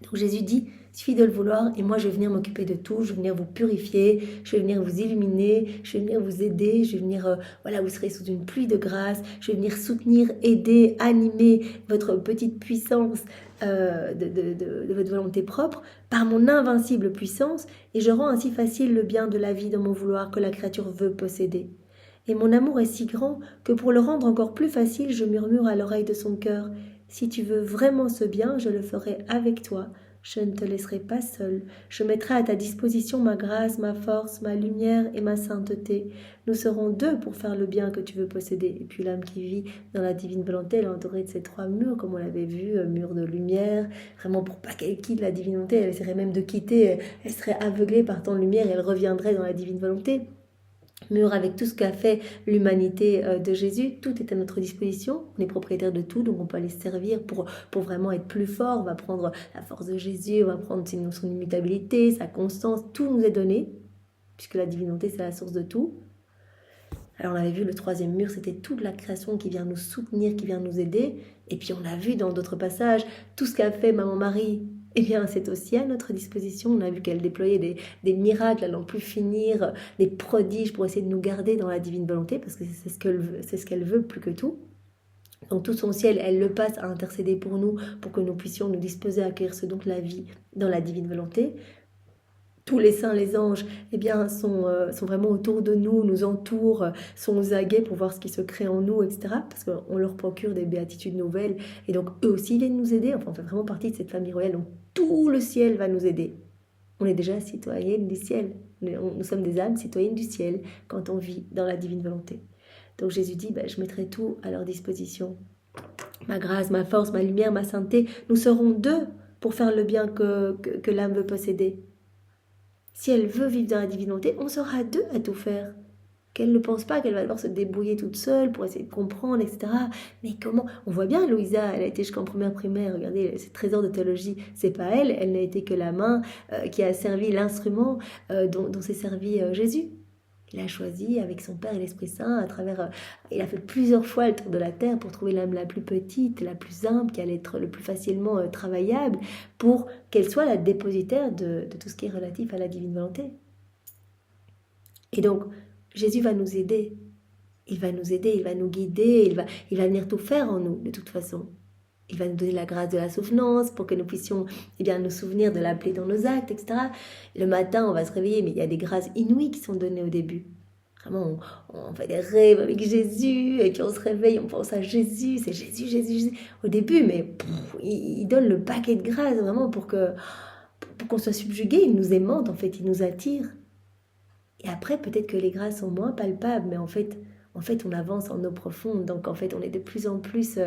Donc Jésus dit, il suffit de le vouloir et moi je vais venir m'occuper de tout, je vais venir vous purifier, je vais venir vous illuminer, je vais venir vous aider, je vais venir, vous serez sous une pluie de grâce, je vais venir soutenir, aider, animer votre petite puissance de votre volonté propre par mon invincible puissance et je rends ainsi facile le bien de la vie dans mon vouloir que la créature veut posséder. Et mon amour est si grand que pour le rendre encore plus facile, je murmure à l'oreille de son cœur, si tu veux vraiment ce bien, je le ferai avec toi. Je ne te laisserai pas seul. Je mettrai à ta disposition ma grâce, ma force, ma lumière et ma sainteté. Nous serons deux pour faire le bien que tu veux posséder. Et puis l'âme qui vit dans la divine volonté, elle est entourée de ces 3 murs, comme on l'avait vu, murs de lumière. Vraiment pour pas qu'elle quitte la divine volonté, elle essaierait même de quitter, elle serait aveuglée par tant de lumière et elle reviendrait dans la divine volonté. mur avec tout ce qu'a fait l'humanité de Jésus. Tout est à notre disposition. On est propriétaire de tout, donc on peut aller se servir pour vraiment être plus fort. On va prendre la force de Jésus, on va prendre son immutabilité, sa constance. Tout nous est donné, puisque la divinité, c'est la source de tout. Alors on avait vu le troisième mur, c'était toute la création qui vient nous soutenir, qui vient nous aider. Et puis on a vu dans d'autres passages, tout ce qu'a fait Maman Marie, eh bien c'est aussi à notre disposition. On a vu qu'elle déployait des miracles à n'en plus finir, des prodiges pour essayer de nous garder dans la divine volonté, parce que c'est ce qu'elle veut plus que tout. Donc tout son ciel, elle le passe à intercéder pour nous, pour que nous puissions nous disposer à accueillir ce don de la vie dans la divine volonté. Tous les saints, les anges, eh bien, sont vraiment autour de nous, nous entourent, sont aux aguets pour voir ce qui se crée en nous, etc. Parce qu'on leur procure des béatitudes nouvelles. Et donc, eux aussi viennent nous aider. Enfin, on fait vraiment partie de cette famille royale. Donc, tout le ciel va nous aider. On est déjà citoyennes du ciel. Nous sommes des âmes citoyennes du ciel quand on vit dans la divine volonté. Donc, Jésus dit, je mettrai tout à leur disposition. Ma grâce, ma force, ma lumière, ma sainteté. Nous serons deux pour faire le bien que l'âme veut posséder. Si elle veut vivre dans la divinité, on sera deux à tout faire. Qu'elle ne pense pas qu'elle va devoir se débrouiller toute seule pour essayer de comprendre, etc. Mais comment? On voit bien, Louisa, elle a été jusqu'en première primaire. Regardez, ces trésors de théologie, c'est pas elle. Elle n'a été que la main qui a servi l'instrument dont s'est servi Jésus. Il a choisi avec son Père et l'Esprit Saint à travers... il a fait plusieurs fois le tour de la terre pour trouver l'âme la plus petite, la plus humble, qui allait être le plus facilement travaillable, pour qu'elle soit la dépositaire de tout ce qui est relatif à la divine volonté. Et donc, Jésus va nous aider. Il va nous aider, il va nous guider, il va venir tout faire en nous, de toute façon. Il va nous donner la grâce de la souvenance pour que nous puissions nous souvenir de l'appeler dans nos actes, etc. Le matin, on va se réveiller, mais il y a des grâces inouïes qui sont données au début. Vraiment, on fait des rêves avec Jésus, et puis on se réveille, on pense à Jésus, c'est Jésus, Jésus, Jésus. Au début, mais il donne le paquet de grâces, vraiment, pour qu'on soit subjugué. Il nous aimante, en fait, il nous attire. Et après, peut-être que les grâces sont moins palpables, mais en fait, on avance en eau profonde. Donc, en fait, on est de plus en plus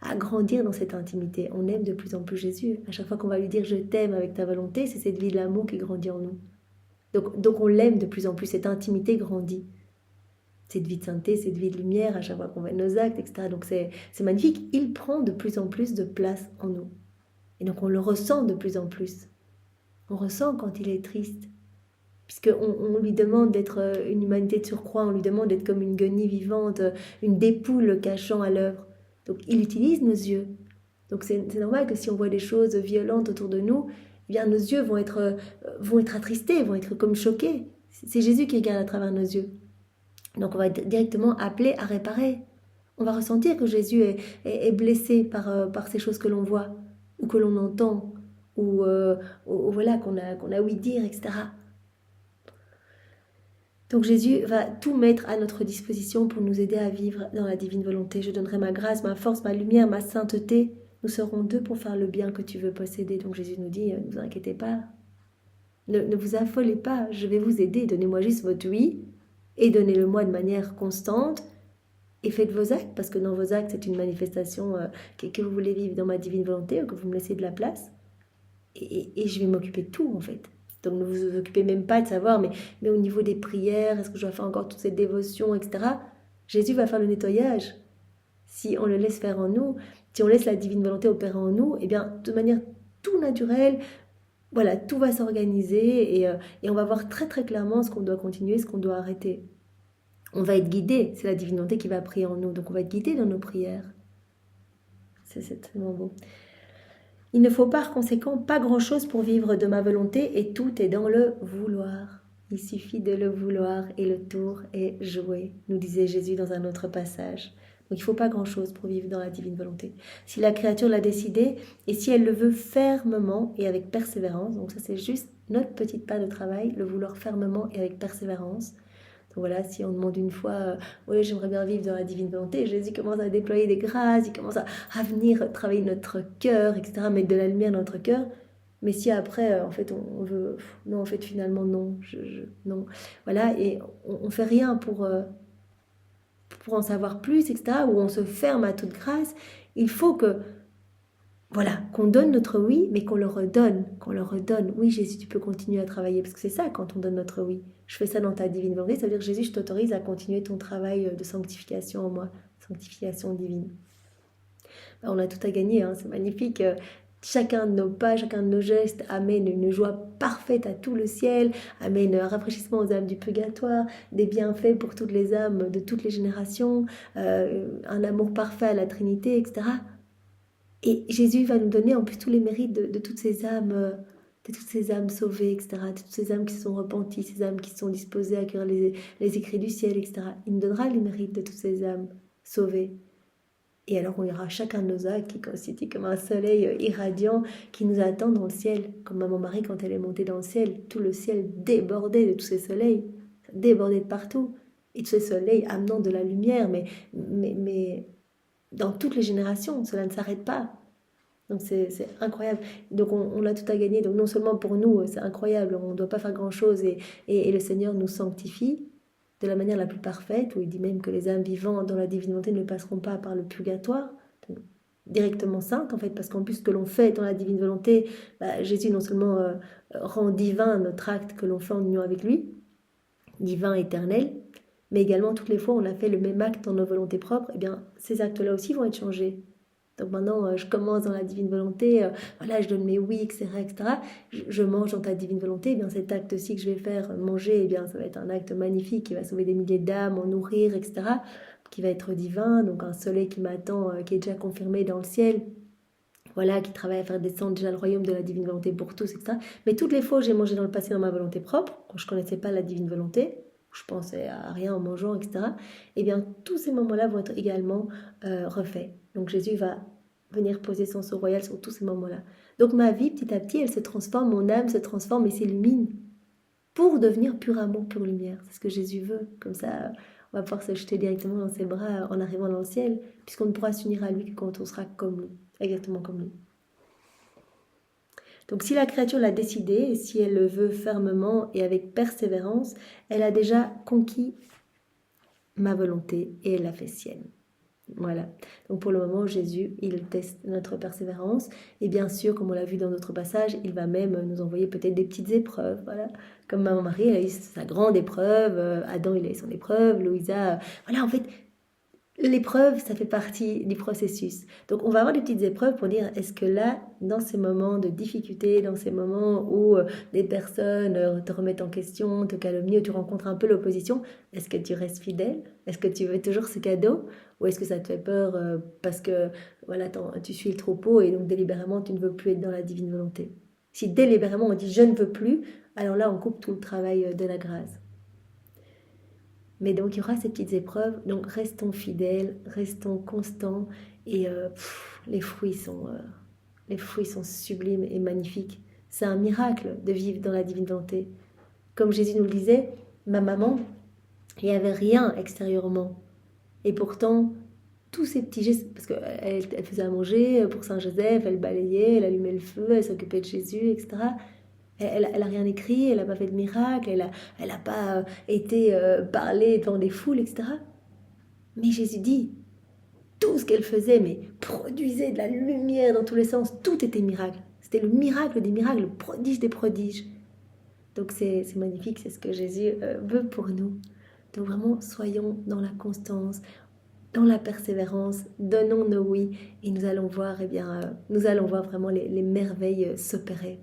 à grandir dans cette intimité. On aime de plus en plus Jésus. À chaque fois qu'on va lui dire « je t'aime avec ta volonté », c'est cette vie de l'amour qui grandit en nous. Donc on l'aime de plus en plus. Cette intimité grandit. Cette vie de sainteté, cette vie de lumière, à chaque fois qu'on va nos actes, etc. Donc, c'est magnifique. Il prend de plus en plus de place en nous. Et donc, on le ressent de plus en plus. On ressent quand il est triste. Puisqu'on lui demande d'être une humanité de surcroît, on lui demande d'être comme une guenille vivante, une dépouille cachant à l'œuvre. Donc il utilise nos yeux. Donc c'est normal que si on voit des choses violentes autour de nous, eh bien nos yeux vont être attristés, vont être comme choqués. C'est Jésus qui regarde à travers nos yeux. Donc on va être directement appelé à réparer. On va ressentir que Jésus est blessé par ces choses que l'on voit, ou que l'on entend, ou voilà, qu'on a ouï dire, etc. Donc Jésus va tout mettre à notre disposition pour nous aider à vivre dans la divine volonté. Je donnerai ma grâce, ma force, ma lumière, ma sainteté. Nous serons deux pour faire le bien que tu veux posséder. Donc Jésus nous dit, ne vous inquiétez pas, ne vous affolez pas, je vais vous aider. Donnez-moi juste votre oui et donnez-le-moi de manière constante. Et faites vos actes, parce que dans vos actes, c'est une manifestation que vous voulez vivre dans ma divine volonté, ou que vous me laissez de la place. Et je vais m'occuper de tout, en fait. Donc ne vous occupez même pas de savoir, mais au niveau des prières, est-ce que je dois faire encore toutes ces dévotions, etc. Jésus va faire le nettoyage. Si on le laisse faire en nous, si on laisse la divine volonté opérer en nous, eh bien, de manière tout naturelle, voilà, tout va s'organiser et on va voir très très clairement ce qu'on doit continuer, ce qu'on doit arrêter. On va être guidé, c'est la divine volonté qui va prier en nous, donc on va être guidé dans nos prières. C'est tellement beau. Il ne faut par conséquent pas grand-chose pour vivre de ma volonté et tout est dans le vouloir. Il suffit de le vouloir et le tour est joué, nous disait Jésus dans un autre passage. Donc il ne faut pas grand-chose pour vivre dans la divine volonté. Si la créature l'a décidé et si elle le veut fermement et avec persévérance, donc ça c'est juste notre petite part de travail, le vouloir fermement et avec persévérance. Donc voilà, si on demande une fois, oui, j'aimerais bien vivre dans la divine volonté, Jésus commence à déployer des grâces, il commence à venir travailler notre cœur, etc., mettre de la lumière dans notre cœur. Mais si après, en fait, on veut, non, en fait, finalement, non, non. Voilà, et on fait rien pour en savoir plus, etc., ou on se ferme à toute grâce. Il faut que voilà, qu'on donne notre oui, mais qu'on le redonne, qu'on le redonne. Oui, Jésus, tu peux continuer à travailler, parce que c'est ça quand on donne notre oui. Je fais ça dans ta divine volonté, ça veut dire Jésus, je t'autorise à continuer ton travail de sanctification en moi, sanctification divine. Ben, on a tout à gagner, hein, c'est magnifique. Chacun de nos pas, chacun de nos gestes amène une joie parfaite à tout le ciel, amène un rafraîchissement aux âmes du purgatoire, des bienfaits pour toutes les âmes de toutes les générations, un amour parfait à la Trinité, etc. Et Jésus va nous donner en plus tous les mérites de toutes ces âmes, de toutes ces âmes sauvées, etc. De toutes ces âmes qui se sont repenties, ces âmes qui sont disposées à accueillir les écrits du ciel, etc. Il nous donnera les mérites de toutes ces âmes sauvées. Et alors on ira chacun de nos actes qui constituent comme un soleil irradiant qui nous attend dans le ciel. Comme Maman Marie quand elle est montée dans le ciel, tout le ciel débordait de tous ces soleils, débordait de partout. Et tous ces soleils amenant de la lumière, mais dans toutes les générations, cela ne s'arrête pas. Donc c'est incroyable. Donc on a tout à gagner. Donc non seulement pour nous, c'est incroyable, on ne doit pas faire grand-chose et le Seigneur nous sanctifie de la manière la plus parfaite, où il dit même que les âmes vivant dans la divine volonté ne passeront pas par le purgatoire, donc directement sainte en fait, parce qu'en plus ce que l'on fait dans la divine volonté, Jésus non seulement rend divin notre acte que l'on fait en union avec lui, divin éternel, mais également toutes les fois où on a fait le même acte dans nos volontés propres, eh bien ces actes-là aussi vont être changés. Donc maintenant, je commence dans la divine volonté, voilà, je donne mes oui, etc., etc. Je mange dans ta divine volonté, eh bien cet acte-ci que je vais faire, manger, eh bien ça va être un acte magnifique qui va sauver des milliers d'âmes, en nourrir, etc., qui va être divin, donc un soleil qui m'attend, qui est déjà confirmé dans le ciel, voilà, qui travaille à faire descendre déjà le royaume de la divine volonté pour tous, etc. Mais toutes les fois où j'ai mangé dans le passé dans ma volonté propre, quand je ne connaissais pas la divine volonté, je pensais à rien en mangeant, etc., eh bien tous ces moments-là vont être également refaits. Donc Jésus va venir poser son sceau royal sur tous ces moments-là. Donc ma vie, petit à petit, elle se transforme, mon âme se transforme et s'illumine pour devenir pur amour, pure lumière. C'est ce que Jésus veut. Comme ça, on va pouvoir se jeter directement dans ses bras en arrivant dans le ciel, puisqu'on ne pourra s'unir à lui que quand on sera comme lui, exactement comme lui. Donc si la créature l'a décidé, et si elle le veut fermement et avec persévérance, elle a déjà conquis ma volonté et elle l'a fait sienne. Voilà. Donc pour le moment, Jésus, il teste notre persévérance. Et bien sûr, comme on l'a vu dans d'autres passages, il va même nous envoyer peut-être des petites épreuves. Voilà. Comme Maman Marie, elle a eu sa grande épreuve. Adam, il a eu son épreuve. Louisa, voilà, en fait, l'épreuve, ça fait partie du processus. Donc, on va avoir des petites épreuves pour dire, est-ce que là, dans ces moments de difficulté, dans ces moments où des personnes te remettent en question, te calomnient, où tu rencontres un peu l'opposition, est-ce que tu restes fidèle? Est-ce que tu veux toujours ce cadeau? Ou est-ce que ça te fait peur parce que voilà, tu suis le troupeau et donc délibérément, tu ne veux plus être dans la divine volonté? Si délibérément on dit, je ne veux plus, alors là, on coupe tout le travail de la grâce. Mais donc il y aura ces petites épreuves, donc restons fidèles, restons constants et les fruits sont sublimes et magnifiques. C'est un miracle de vivre dans la divine volonté. Comme Jésus nous le disait, ma maman, il n'y avait rien extérieurement. Et pourtant, tous ces petits gestes, parce qu'elle faisait à manger pour Saint Joseph, elle balayait, elle allumait le feu, elle s'occupait de Jésus, etc. Elle a rien écrit, elle n'a pas fait de miracle, elle a pas été parler devant des foules, etc. Mais Jésus dit, tout ce qu'elle faisait, mais produisait de la lumière dans tous les sens, tout était miracle. C'était le miracle des miracles, le prodige des prodiges. Donc c'est magnifique, c'est ce que Jésus veut pour nous. Donc vraiment, soyons dans la constance, dans la persévérance, donnons nos oui, et nous allons voir, nous allons voir vraiment les merveilles s'opérer.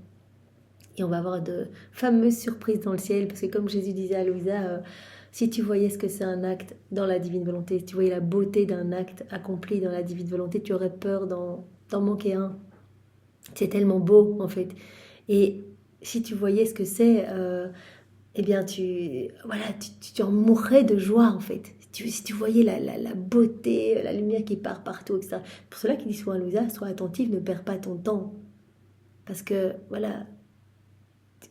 Et on va avoir de fameuses surprises dans le ciel, parce que comme Jésus disait à Louisa, si tu voyais ce que c'est un acte dans la divine volonté, si tu voyais la beauté d'un acte accompli dans la divine volonté, tu aurais peur d'en manquer un. C'est tellement beau, en fait. Et si tu voyais ce que c'est, eh bien, tu en mourrais de joie, en fait. Si tu voyais la beauté, la lumière qui part partout, etc. Pour cela qu'il dit souvent à Louisa, sois attentive, ne perds pas ton temps. Parce que, voilà,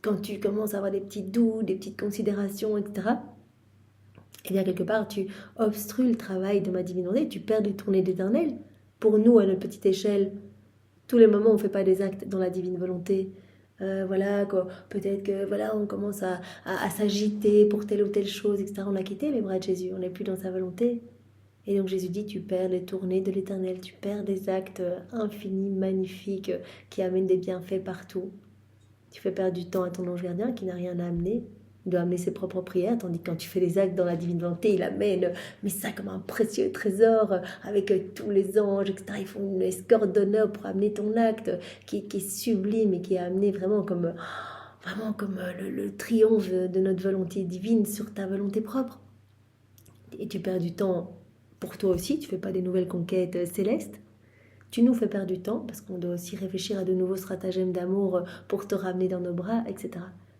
quand tu commences à avoir des petits doutes, des petites considérations, etc., eh bien, quelque part, tu obstrues le travail de ma divine volonté, tu perds des tournées d'éternel. Pour nous, à notre petite échelle, tous les moments où on ne fait pas des actes dans la divine volonté, voilà, peut-être que voilà, on commence à s'agiter pour telle ou telle chose, etc. On a quitté les bras de Jésus, on n'est plus dans sa volonté. Et donc Jésus dit, tu perds les tournées de l'Éternel, tu perds des actes infinis, magnifiques, qui amènent des bienfaits partout. Tu fais perdre du temps à ton ange gardien qui n'a rien à amener. Il doit amener ses propres prières, tandis que quand tu fais les actes dans la divine volonté, il amène mais ça comme un précieux trésor avec tous les anges, etc. Ils font une escorte d'honneur pour amener ton acte qui est sublime et qui est amené vraiment comme le triomphe de notre volonté divine sur ta volonté propre. Et tu perds du temps pour toi aussi, tu ne fais pas des nouvelles conquêtes célestes. Tu nous fais perdre du temps parce qu'on doit aussi réfléchir à de nouveaux stratagèmes d'amour pour te ramener dans nos bras, etc.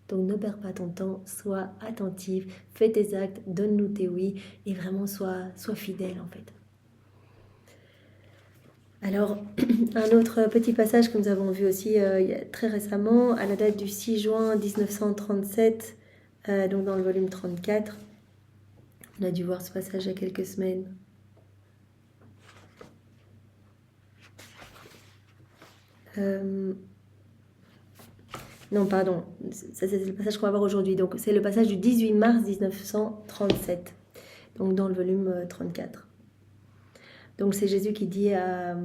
Donc ne perds pas ton temps, sois attentive, fais tes actes, donne-nous tes oui et vraiment sois fidèle en fait. Alors, un autre petit passage que nous avons vu aussi très récemment, à la date du 6 juin 1937, donc dans le volume 34. On a dû voir ce passage il y a quelques semaines. Non, pardon, ça c'est le passage qu'on va voir aujourd'hui. Donc c'est le passage du 18 mars 1937, donc dans le volume 34. Donc c'est Jésus qui dit à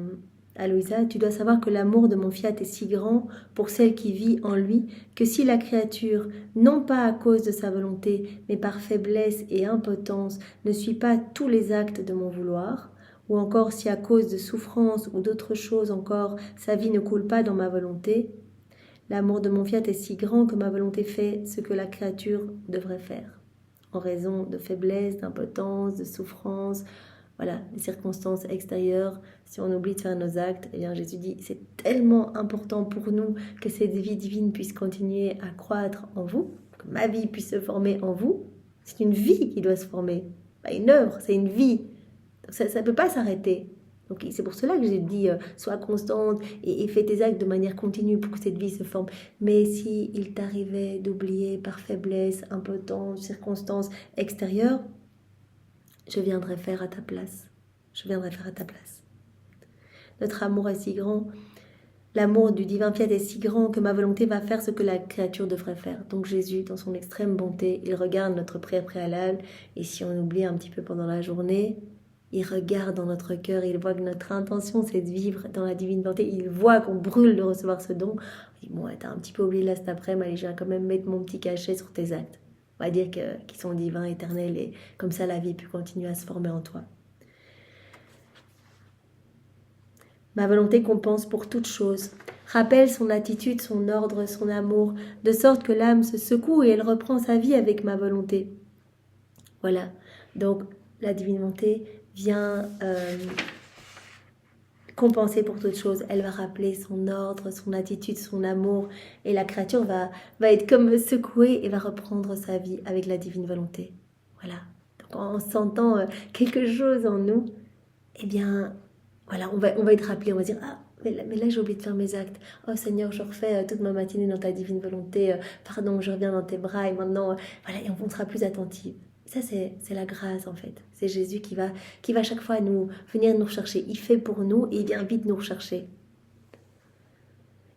Louisa, tu dois savoir que l'amour de mon fiat est si grand pour celle qui vit en lui, que si la créature, non pas à cause de sa volonté, mais par faiblesse et impotence, ne suit pas tous les actes de mon vouloir, ou encore si à cause de souffrance ou d'autres choses encore, sa vie ne coule pas dans ma volonté, l'amour de mon fiat est si grand que ma volonté fait ce que la créature devrait faire, en raison de faiblesse, d'impotence, de souffrance, voilà, les circonstances extérieures. Si on oublie de faire nos actes, eh bien Jésus dit, c'est tellement important pour nous que cette vie divine puisse continuer à croître en vous, que ma vie puisse se former en vous. C'est une vie qui doit se former, pas une œuvre, c'est une vie. Donc ça ne peut pas s'arrêter. Donc c'est pour cela que j'ai dit, sois constante et fais tes actes de manière continue pour que cette vie se forme. Mais si il t'arrivait d'oublier par faiblesse, impotence, circonstances extérieures, je viendrai faire à ta place. Je viendrai faire à ta place. Notre amour est si grand, l'amour du divin fiat est si grand que ma volonté va faire ce que la créature devrait faire. Donc Jésus, dans son extrême bonté, il regarde notre prière préalable et si on oublie un petit peu pendant la journée, il regarde dans notre cœur, il voit que notre intention c'est de vivre dans la divine volonté, il voit qu'on brûle de recevoir ce don. Il dit, bon, t'as un petit peu oublié là cet après-midi, allez, je viens quand même mettre mon petit cachet sur tes actes. On va dire qu'ils sont divins, éternels, et comme ça la vie peut continuer à se former en toi. Ma volonté compense pour toute chose, rappelle son attitude, son ordre, son amour, de sorte que l'âme se secoue et elle reprend sa vie avec ma volonté. Voilà, donc la divine volonté vient compenser pour toute chose. Elle va rappeler son ordre, son attitude, son amour, et la créature va être comme secouée et va reprendre sa vie avec la divine volonté. Voilà. Donc en sentant quelque chose en nous, eh bien, voilà, on va être rappelé, on va dire, ah, mais là j'ai oublié de faire mes actes. Oh Seigneur, je refais toute ma matinée dans ta divine volonté. Pardon, je reviens dans tes bras et maintenant, voilà, et on sera plus attentive. Ça, c'est la grâce, en fait. C'est Jésus qui va chaque fois venir nous rechercher. Il fait pour nous et il vient vite nous rechercher.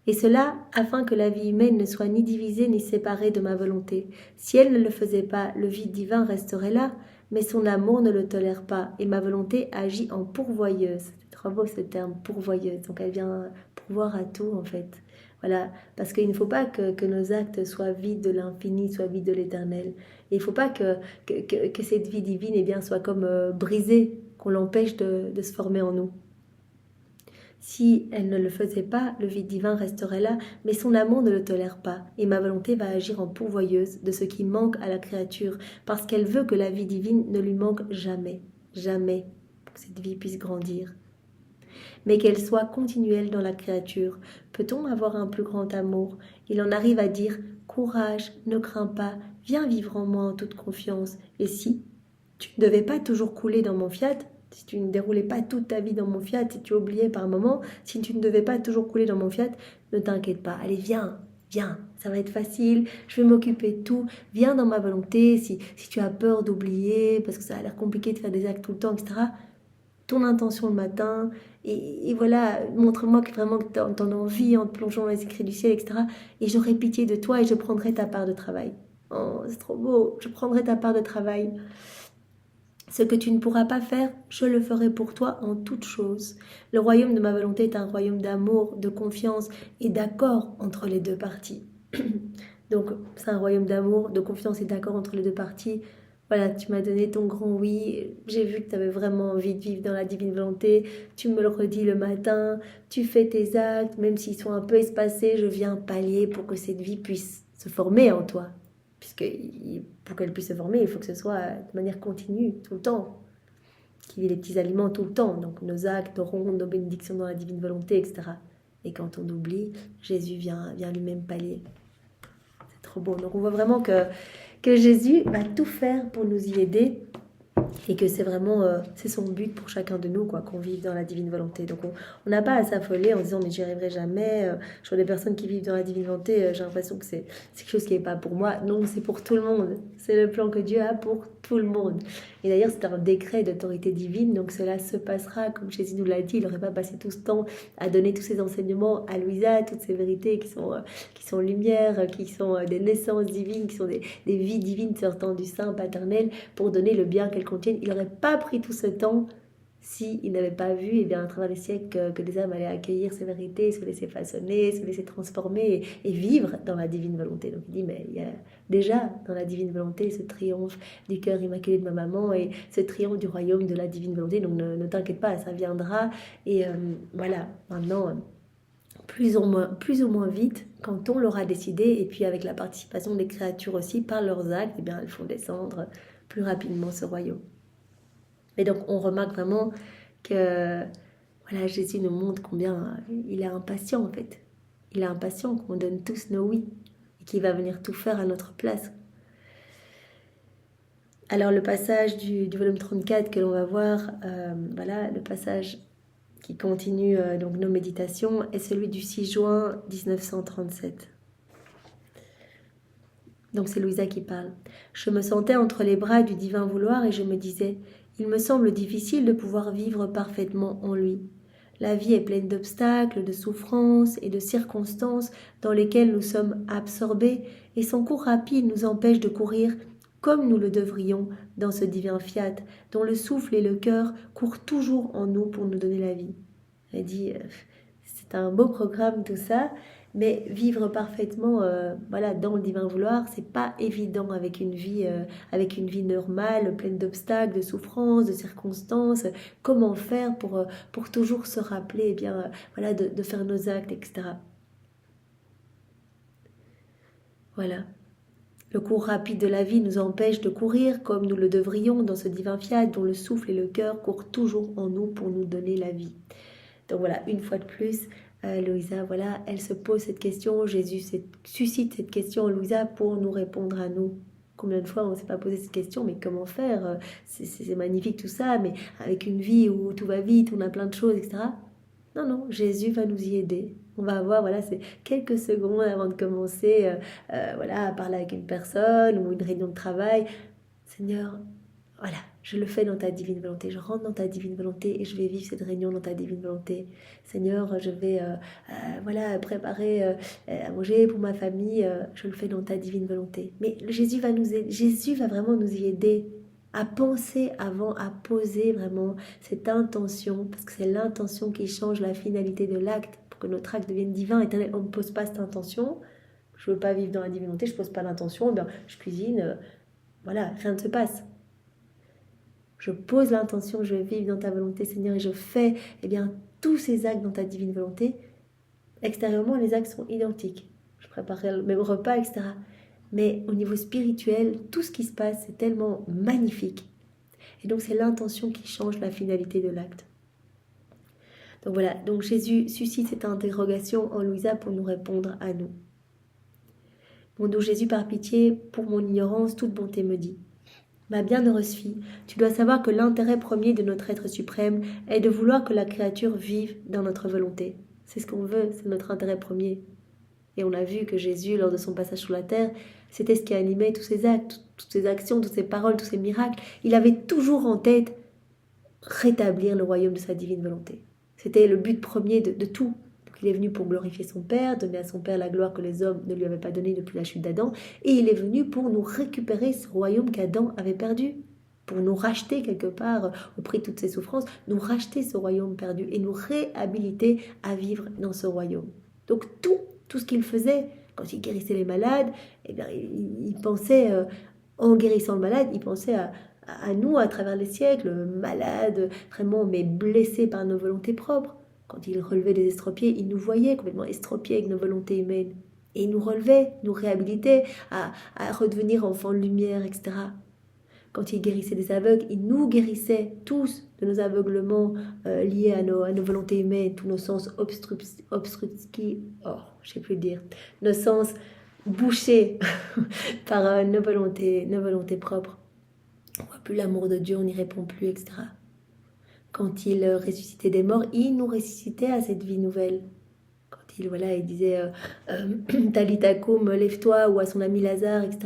Et cela afin que la vie humaine ne soit ni divisée ni séparée de ma volonté. Si elle ne le faisait pas, le vide divin resterait là, mais son amour ne le tolère pas et ma volonté agit en pourvoyeuse. C'est trop beau ce terme, pourvoyeuse. Donc elle vient pourvoir à tout, en fait. Voilà, parce qu'il ne faut pas que nos actes soient vides de l'infini, soient vides de l'éternel. Et il ne faut pas que cette vie divine eh bien, soit comme brisée, qu'on l'empêche de se former en nous. Si elle ne le faisait pas, le vide divin resterait là, mais son amour ne le tolère pas, et ma volonté va agir en pourvoyeuse de ce qui manque à la créature, parce qu'elle veut que la vie divine ne lui manque jamais, jamais, pour que cette vie puisse grandir. Mais qu'elle soit continuelle dans la créature. Peut-on avoir un plus grand amour? Il en arrive à dire « Courage, ne crains pas, viens vivre en moi en toute confiance. » Et si tu ne devais pas toujours couler dans mon fiat, si tu ne déroulais pas toute ta vie dans mon fiat, si tu oubliais par moment, si tu ne devais pas toujours couler dans mon fiat, ne t'inquiète pas. Allez, viens, ça va être facile, je vais m'occuper de tout. Viens dans ma volonté, si tu as peur d'oublier, parce que ça a l'air compliqué de faire des actes tout le temps, etc., ton intention le matin, et voilà, montre-moi que vraiment t'en as envie en te plongeant dans les écrits du ciel, etc. Et j'aurai pitié de toi et je prendrai ta part de travail. Oh, c'est trop beau, je prendrai ta part de travail. Ce que tu ne pourras pas faire, je le ferai pour toi en toutes choses. Le royaume de ma volonté est un royaume d'amour, de confiance et d'accord entre les deux parties. Donc, c'est un royaume d'amour, de confiance et d'accord entre les deux parties. Voilà, tu m'as donné ton grand oui. J'ai vu que tu avais vraiment envie de vivre dans la divine volonté. Tu me le redis le matin. Tu fais tes actes, même s'ils sont un peu espacés. Je viens pallier pour que cette vie puisse se former en toi. Puisque pour qu'elle puisse se former, il faut que ce soit de manière continue, tout le temps. Qu'il y ait les petits aliments tout le temps. Donc nos actes, nos rondes, nos bénédictions dans la divine volonté, etc. Et quand on oublie, Jésus vient lui-même pallier. C'est trop beau. Donc on voit vraiment que Jésus va tout faire pour nous y aider. Et que c'est vraiment c'est son but pour chacun de nous, quoi, qu'on vive dans la divine volonté. Donc on n'a pas à s'affoler en disant mais j'y arriverai jamais. Je vois des personnes qui vivent dans la divine volonté, j'ai l'impression que c'est quelque chose qui n'est pas pour moi. Non, c'est pour tout le monde. C'est le plan que Dieu a pour tout le monde. Et d'ailleurs c'est un décret d'autorité divine, donc cela se passera comme Jésus nous l'a dit. Il n'aurait pas passé tout ce temps à donner tous ces enseignements à Louisa, toutes ces vérités qui sont lumière, qui sont des naissances divines, qui sont des vies divines sortant du sein paternel pour donner le bien qu'elles contiennent. Il n'aurait pas pris tout ce temps s'il n'avait pas vu, et bien, à travers les siècles, que les âmes allaient accueillir ces vérités, se laisser façonner, se laisser transformer et vivre dans la divine volonté. Donc il dit, mais il y a déjà dans la divine volonté ce triomphe du cœur immaculé de ma maman et ce triomphe du royaume de la divine volonté. Donc ne t'inquiète pas, ça viendra. Et voilà, maintenant, plus ou moins vite, quand on l'aura décidé, et puis avec la participation des créatures aussi, par leurs actes, eh bien, elles font descendre plus rapidement ce royaume. Et donc on remarque vraiment que voilà, Jésus nous montre combien il est impatient en fait. Il est impatient qu'on donne tous nos oui et qu'il va venir tout faire à notre place. Alors le passage du volume 34 que l'on va voir, voilà, le passage qui continue donc nos méditations est celui du 6 juin 1937. Donc c'est Louisa qui parle. Je me sentais entre les bras du divin vouloir et je me disais, il me semble difficile de pouvoir vivre parfaitement en lui. La vie est pleine d'obstacles, de souffrances et de circonstances dans lesquelles nous sommes absorbés et son cours rapide nous empêche de courir comme nous le devrions dans ce divin fiat dont le souffle et le cœur courent toujours en nous pour nous donner la vie. Elle dit, c'est un beau programme tout ça, mais vivre parfaitement voilà, dans le divin vouloir, c'est pas évident avec une vie normale, pleine d'obstacles, de souffrances, de circonstances. Comment faire pour toujours se rappeler eh bien, voilà, de faire nos actes, etc. Voilà. Le cours rapide de la vie nous empêche de courir comme nous le devrions dans ce divin fiat dont le souffle et le cœur courent toujours en nous pour nous donner la vie. Donc voilà, une fois de plus, Louisa, voilà, elle se pose cette question. Jésus suscite cette question à Louisa pour nous répondre à nous. Combien de fois on ne s'est pas posé cette question, mais comment faire? C'est magnifique tout ça, mais avec une vie où tout va vite, on a plein de choses, etc. Non, Jésus va nous y aider. On va avoir, voilà, c'est quelques secondes avant de commencer, voilà, à parler avec une personne ou une réunion de travail. Seigneur, voilà, je le fais dans ta divine volonté. Je rentre dans ta divine volonté et je vais vivre cette réunion dans ta divine volonté. Seigneur, je vais voilà, préparer à manger pour ma famille. Je le fais dans ta divine volonté. Mais Jésus va nous aider. Jésus va vraiment nous y aider à penser avant, à poser vraiment cette intention, parce que c'est l'intention qui change la finalité de l'acte pour que notre acte devienne divin, éternel. On ne pose pas cette intention. Je ne veux pas vivre dans la divine volonté, je ne pose pas l'intention. Eh je cuisine, voilà, rien ne se passe. Je pose l'intention, je vais vivre dans ta volonté, Seigneur, et je fais eh bien, tous ces actes dans ta divine volonté. Extérieurement, les actes sont identiques. Je préparerai le même repas, etc. Mais au niveau spirituel, tout ce qui se passe, c'est tellement magnifique. Et donc, c'est l'intention qui change la finalité de l'acte. Donc voilà, donc Jésus suscite cette interrogation en Louisa pour nous répondre à nous. Mon doux Jésus, par pitié, pour mon ignorance, toute bonté me dit. Ma bienheureuse fille, tu dois savoir que l'intérêt premier de notre être suprême est de vouloir que la créature vive dans notre volonté. C'est ce qu'on veut, c'est notre intérêt premier. Et on a vu que Jésus, lors de son passage sur la terre, c'était ce qui animait tous ses actes, toutes ses actions, toutes ses paroles, tous ses miracles. Il avait toujours en tête rétablir le royaume de sa divine volonté. C'était le but premier de tout. Il est venu pour glorifier son Père, donner à son Père la gloire que les hommes ne lui avaient pas donnée depuis la chute d'Adam. Et il est venu pour nous récupérer ce royaume qu'Adam avait perdu, pour nous racheter quelque part, au prix de toutes ces souffrances, nous racheter ce royaume perdu et nous réhabiliter à vivre dans ce royaume. Donc tout ce qu'il faisait, quand il guérissait les malades, eh bien, il pensait, en guérissant le malade, il pensait à nous à travers les siècles, malades, vraiment, mais blessés par nos volontés propres. Quand il relevait des estropiés, il nous voyait complètement estropiés avec nos volontés humaines. Et il nous relevait, nous réhabilitait à redevenir enfants de lumière, etc. Quand il guérissait des aveugles, il nous guérissait tous de nos aveuglements liés à nos volontés humaines, tous nos sens je sais plus le dire, nos sens bouchés par nos volontés propres. On ne voit plus l'amour de Dieu, on n'y répond plus, etc. Quand il ressuscitait des morts, il nous ressuscitait à cette vie nouvelle. Quand il disait Talita koum, lève-toi, ou à son ami Lazare, etc.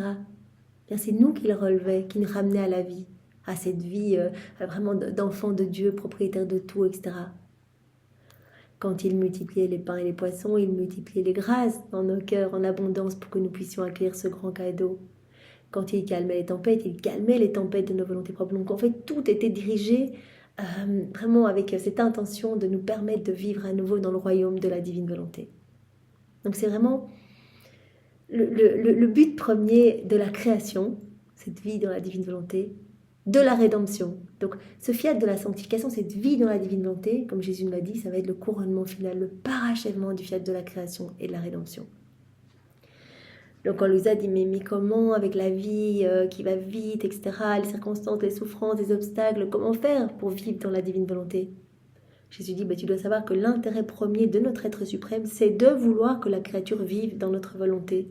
Bien, c'est nous qui le relevait, qui nous ramenait à la vie, à cette vie vraiment d'enfant de Dieu, propriétaire de tout, etc. Quand il multipliait les pains et les poissons, il multipliait les grâces dans nos cœurs en abondance pour que nous puissions accueillir ce grand cadeau. Quand il calmait les tempêtes de nos volontés propres. Donc en fait, tout était dirigé vraiment avec cette intention de nous permettre de vivre à nouveau dans le royaume de la divine volonté. Donc c'est vraiment le but premier de la création, cette vie dans la divine volonté, de la rédemption. Donc ce fiat de la sanctification, cette vie dans la divine volonté, comme Jésus nous l'a dit, ça va être le couronnement final, le parachèvement du fiat de la création et de la rédemption. Donc on lui a dit, mais comment avec la vie qui va vite, etc., les circonstances, les souffrances, les obstacles, comment faire pour vivre dans la divine volonté? Jésus dit, tu dois savoir que l'intérêt premier de notre être suprême, c'est de vouloir que la créature vive dans notre volonté.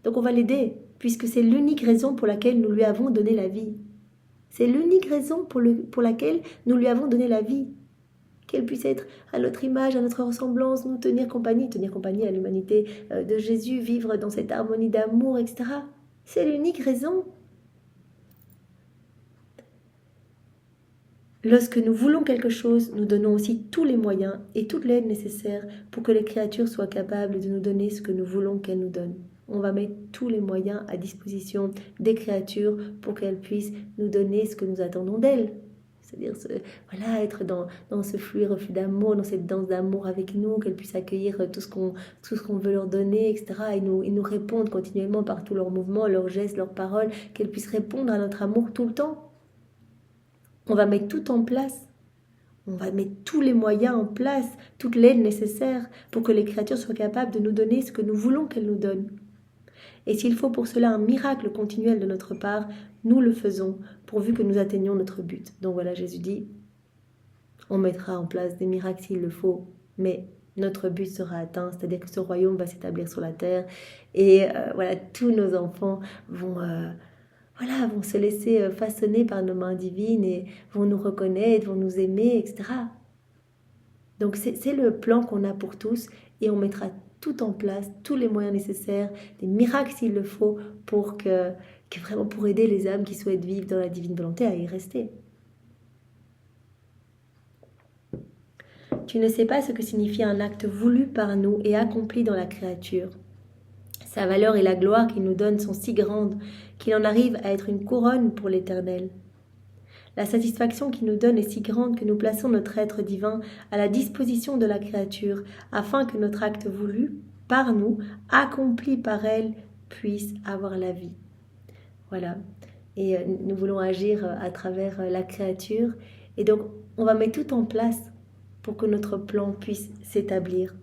Donc on va l'aider, puisque c'est l'unique raison pour laquelle nous lui avons donné la vie. C'est l'unique raison pour laquelle nous lui avons donné la vie. Qu'elle puisse être à notre image, à notre ressemblance, nous tenir compagnie à l'humanité de Jésus, vivre dans cette harmonie d'amour, etc. C'est l'unique raison. Lorsque nous voulons quelque chose, nous donnons aussi tous les moyens et toute l'aide nécessaire pour que les créatures soient capables de nous donner ce que nous voulons qu'elles nous donnent. On va mettre tous les moyens à disposition des créatures pour qu'elles puissent nous donner ce que nous attendons d'elles. C'est-à-dire être dans ce flux et reflux d'amour, dans cette danse d'amour avec nous, qu'elles puissent accueillir tout ce qu'on veut leur donner, etc. Et nous répondre continuellement par tous leurs mouvements, leurs gestes, leurs paroles, qu'elles puissent répondre à notre amour tout le temps. On va mettre tout en place. On va mettre tous les moyens en place, toute l'aide nécessaire pour que les créatures soient capables de nous donner ce que nous voulons qu'elles nous donnent. Et s'il faut pour cela un miracle continuel de notre part, nous le faisons, pourvu que nous atteignions notre but. Donc voilà, Jésus dit, on mettra en place des miracles s'il le faut, mais notre but sera atteint, c'est-à-dire que ce royaume va s'établir sur la terre, et tous nos enfants vont se laisser façonner par nos mains divines, et vont nous reconnaître, vont nous aimer, etc. Donc c'est le plan qu'on a pour tous, et on mettra tout en place, tous les moyens nécessaires, des miracles s'il le faut, pour vraiment pour aider les âmes qui souhaitent vivre dans la divine volonté à y rester. Tu ne sais pas ce que signifie un acte voulu par nous et accompli dans la créature. Sa valeur et la gloire qu'il nous donne sont si grandes qu'il en arrive à être une couronne pour l'Éternel. La satisfaction qu'il nous donne est si grande que nous plaçons notre être divin à la disposition de la créature, afin que notre acte voulu, par nous, accompli par elle, puisse avoir la vie. Voilà. Et nous voulons agir à travers la créature. Et donc, on va mettre tout en place pour que notre plan puisse s'établir.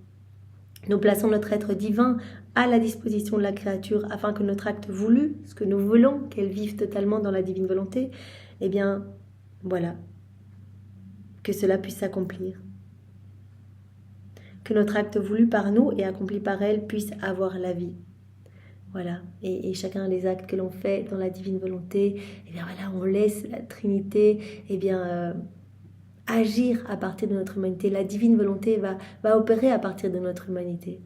Nous plaçons notre être divin à la disposition de la créature, afin que notre acte voulu, ce que nous voulons qu'elle vive totalement dans la divine volonté, eh bien, voilà, que cela puisse s'accomplir. Que notre acte voulu par nous et accompli par elle puisse avoir la vie. Voilà, et chacun des actes que l'on fait dans la divine volonté, eh bien voilà, on laisse la Trinité agir à partir de notre humanité. La divine volonté va opérer à partir de notre humanité.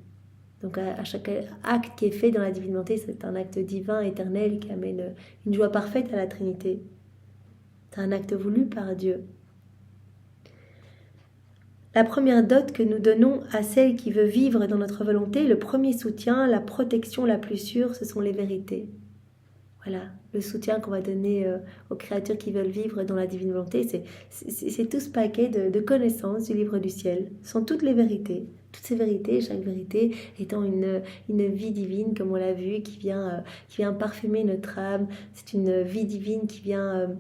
Donc à chaque acte qui est fait dans la divine volonté, c'est un acte divin, éternel, qui amène une joie parfaite à la Trinité. C'est un acte voulu par Dieu. La première dot que nous donnons à celle qui veut vivre dans notre volonté, le premier soutien, la protection la plus sûre, ce sont les vérités. Voilà, le soutien qu'on va donner aux créatures qui veulent vivre dans la divine volonté. C'est tout ce paquet de connaissances du livre du ciel. Ce sont toutes les vérités. Toutes ces vérités, chaque vérité étant une vie divine, comme on l'a vu, qui vient parfumer notre âme. C'est une vie divine qui vient